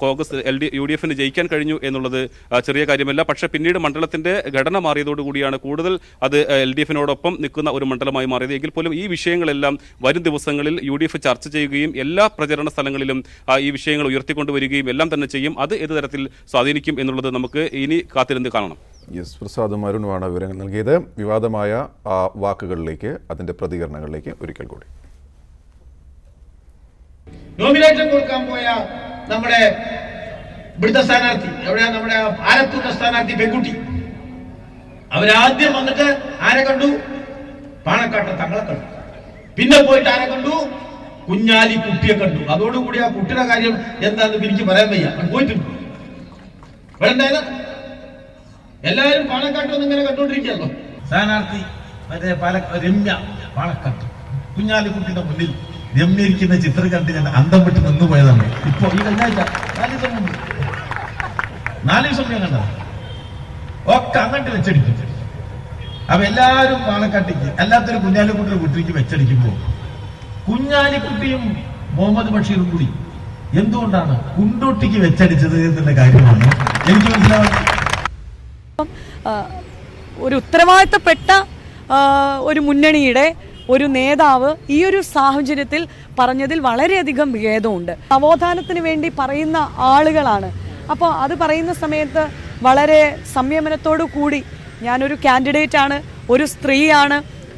കോൺഗ്രസ് UDF-ന് ജയിക്കാൻ കഴിഞ്ഞു എന്നുള്ളത് ചെറിയ കാര്യമല്ല. പക്ഷേ പിന്നീട് മണ്ഡലത്തിന്റെ ഘടന മാറിയതോടുകൂടിയാണ് കൂടുതൽ അത് LDF-നോടൊപ്പം നിൽക്കുന്ന ഒരു മണ്ഡലമായി മാറിയത്. എങ്കിൽ പോലും ഈ വിഷയങ്ങളെല്ലാം വരും ദിവസങ്ങളിൽ UDF ചർച്ച ചെയ്യുകയും എല്ലാ പ്രചരണ സ്ഥലങ്ങളിലും ഈ വിഷയങ്ങൾ ഉയർത്തിക്കൊണ്ടുവരികയും എല്ലാം തന്നെ ചെയ്യും. അത് ഏത് തരത്തിൽ സ്വാധീനിക്കും എന്നുള്ളത് നമുക്ക് ഇനി കാത്തിരുന്ന് കാണണം. യെസ്, പ്രസാദും അരുണുമാണ് വിവരങ്ങൾ നൽകിയത്. വിവാദമായ വാക്കുകളിലേക്ക്, അതിന്റെ പ്രതികരണങ്ങളിലേക്ക് ഒരിക്കൽ കൂടി. നോമിനേഷൻ കൊടുക്കാൻ പോയ നമ്മുടെ ഇവിടുത്തെ സ്ഥാനാർത്ഥി, എവിടെയാ നമ്മുടെ ആലത്തൂരിന്റെ സ്ഥാനാർത്ഥി പെൺകുട്ടി, അവരാദ്യം വന്നിട്ട് ആരെ കണ്ടു? പാണക്കാട്ടെ തങ്ങളെ കണ്ടു. പിന്നെ പോയിട്ട് ആരെ കണ്ടു? കുഞ്ഞാലി കുട്ടിയെ കണ്ടു. അതോടുകൂടി ആ കുട്ടിയുടെ കാര്യം എന്താണെന്ന് എനിക്ക് പറയാൻ വയ്യ. പോയിട്ടുണ്ട്. എല്ലാവരും പാണക്കാട്ടൊന്നും ഇങ്ങനെ കണ്ടുകൊണ്ടിരിക്കുകയല്ലോ. സ്ഥാനാർത്ഥി മറ്റേ രമ്യ പാണക്കാട്ട് കുഞ്ഞാലിക്കുട്ടിയുടെ മുന്നിൽ രമ്യരിക്കുന്ന ചിത്രം കണ്ട് ഞാൻ അന്തം വിട്ട് നിന്നുപോയതാണ്. ഇപ്പൊ ഈ കഴിഞ്ഞാഴ്ച 4 ദിവസം മുമ്പ് 4 ദിവസം ഞാൻ കണ്ടത് ഒക്കെ അങ്ങോട്ട് വെച്ചടിക്കും. അപ്പൊ എല്ലാവരും പാണക്കാട്ടിക്ക്, അല്ലാത്തൊരു കുഞ്ഞാലിക്കുട്ടിയുടെ കുട്ടിക്ക് വെച്ചടിക്കുമ്പോ കുഞ്ഞാലിക്കുട്ടിയും മുഹമ്മദ് ബഷീറും കൂടി എന്തുകൊണ്ടാണ് കുണ്ടോട്ടിക്ക് വെച്ചടിച്ചത് എന്നുള്ള കാര്യമാണ് എനിക്ക് മനസ്സിലാവുന്നത്. ഒരു ഉത്തരവാദിത്തപ്പെട്ട ഒരു മുന്നണിയുടെ ഒരു നേതാവ് ഈ ഒരു സാഹചര്യത്തിൽ പറഞ്ഞതിൽ വളരെയധികം ഭേദമുണ്ട്. നവോത്ഥാനത്തിന് വേണ്ടി പറയുന്ന ആളുകളാണ്. അപ്പോൾ അത് പറയുന്ന സമയത്ത് വളരെ സംയമനത്തോടു കൂടി, ഞാനൊരു കാൻഡിഡേറ്റ് ആണ്, ഒരു സ്ത്രീയാണ്,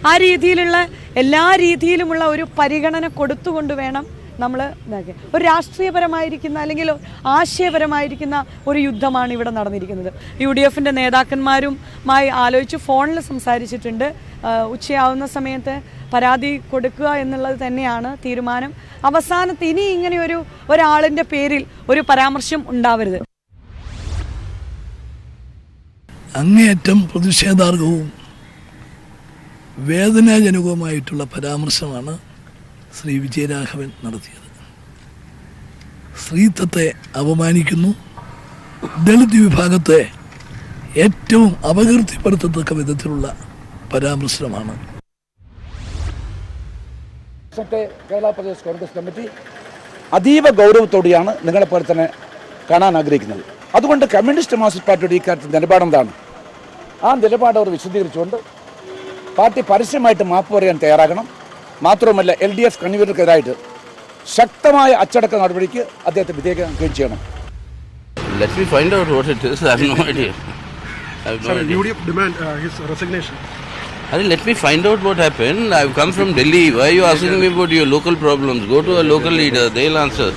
ആ രീതിയിലുള്ള എല്ലാ രീതിയിലുമുള്ള ഒരു പരിഗണന കൊടുത്തുകൊണ്ട് വേണം നമ്മൾ ഇതാക്കാൻ. ഒരു രാഷ്ട്രീയപരമായിരിക്കുന്ന അല്ലെങ്കിൽ ആശയപരമായിരിക്കുന്ന ഒരു യുദ്ധമാണ് ഇവിടെ നടന്നിരിക്കുന്നത്. UDF-ന്റെ നേതാക്കന്മാരുമായി ആലോചിച്ച് ഫോണിൽ സംസാരിച്ചിട്ടുണ്ട്. ഉച്ചയാവുന്ന സമയത്ത് പരാതി കൊടുക്കുക എന്നുള്ളത് തന്നെയാണ് തീരുമാനം. അവസാനത്ത് ഇനി ഇങ്ങനെ ഒരാളിൻ്റെ പേരിൽ ഒരു പരാമർശം ഉണ്ടാവരുത്. അങ്ങേയറ്റം പ്രതിഷേധാർഹവും വേദനാജനകവുമായിട്ടുള്ള പരാമർശമാണ് ശ്രീ വിജയരാഘവൻ നടത്തിയത്. സ്ത്രീത്വത്തെ അപമാനിക്കുന്നു, ദളിത് വിഭാഗത്തെ ഏറ്റവും അപകീർത്തിപ്പെടുത്തത്തക്ക വിധത്തിലുള്ള പരാമർശമാണ്. കേരള പ്രദേശ് കോൺഗ്രസ് കമ്മിറ്റി അതീവ ഗൗരവത്തോടെയാണ് നിങ്ങളെപ്പോലെ തന്നെ കാണാൻ ആഗ്രഹിക്കുന്നത്. അതുകൊണ്ട് കമ്മ്യൂണിസ്റ്റ് മാർക്സിസ്റ്റ് പാർട്ടിയുടെ ഈ കാര്യത്തിൽ നിലപാടെന്താണ്? ആ നിലപാട് അവർ വിശദീകരിച്ചുകൊണ്ട് പാർട്ടി പരസ്യമായിട്ട് മാപ്പ് പറയാൻ തയ്യാറാകണം. മാത്രവുമല്ല LDF കൺവീനർക്കെതിരായിട്ട് ശക്തമായ അച്ചടക്ക നടപടിക്ക് അദ്ദേഹത്തെ വിധേയമാക്കുകയും ചെയ്യണം. Let me find out what it is. I have no idea. UDF demand his resignation. Let me find out what happened. I've come from Delhi. Why are you asking me about your local problems? Go to a local leader. They'll answer.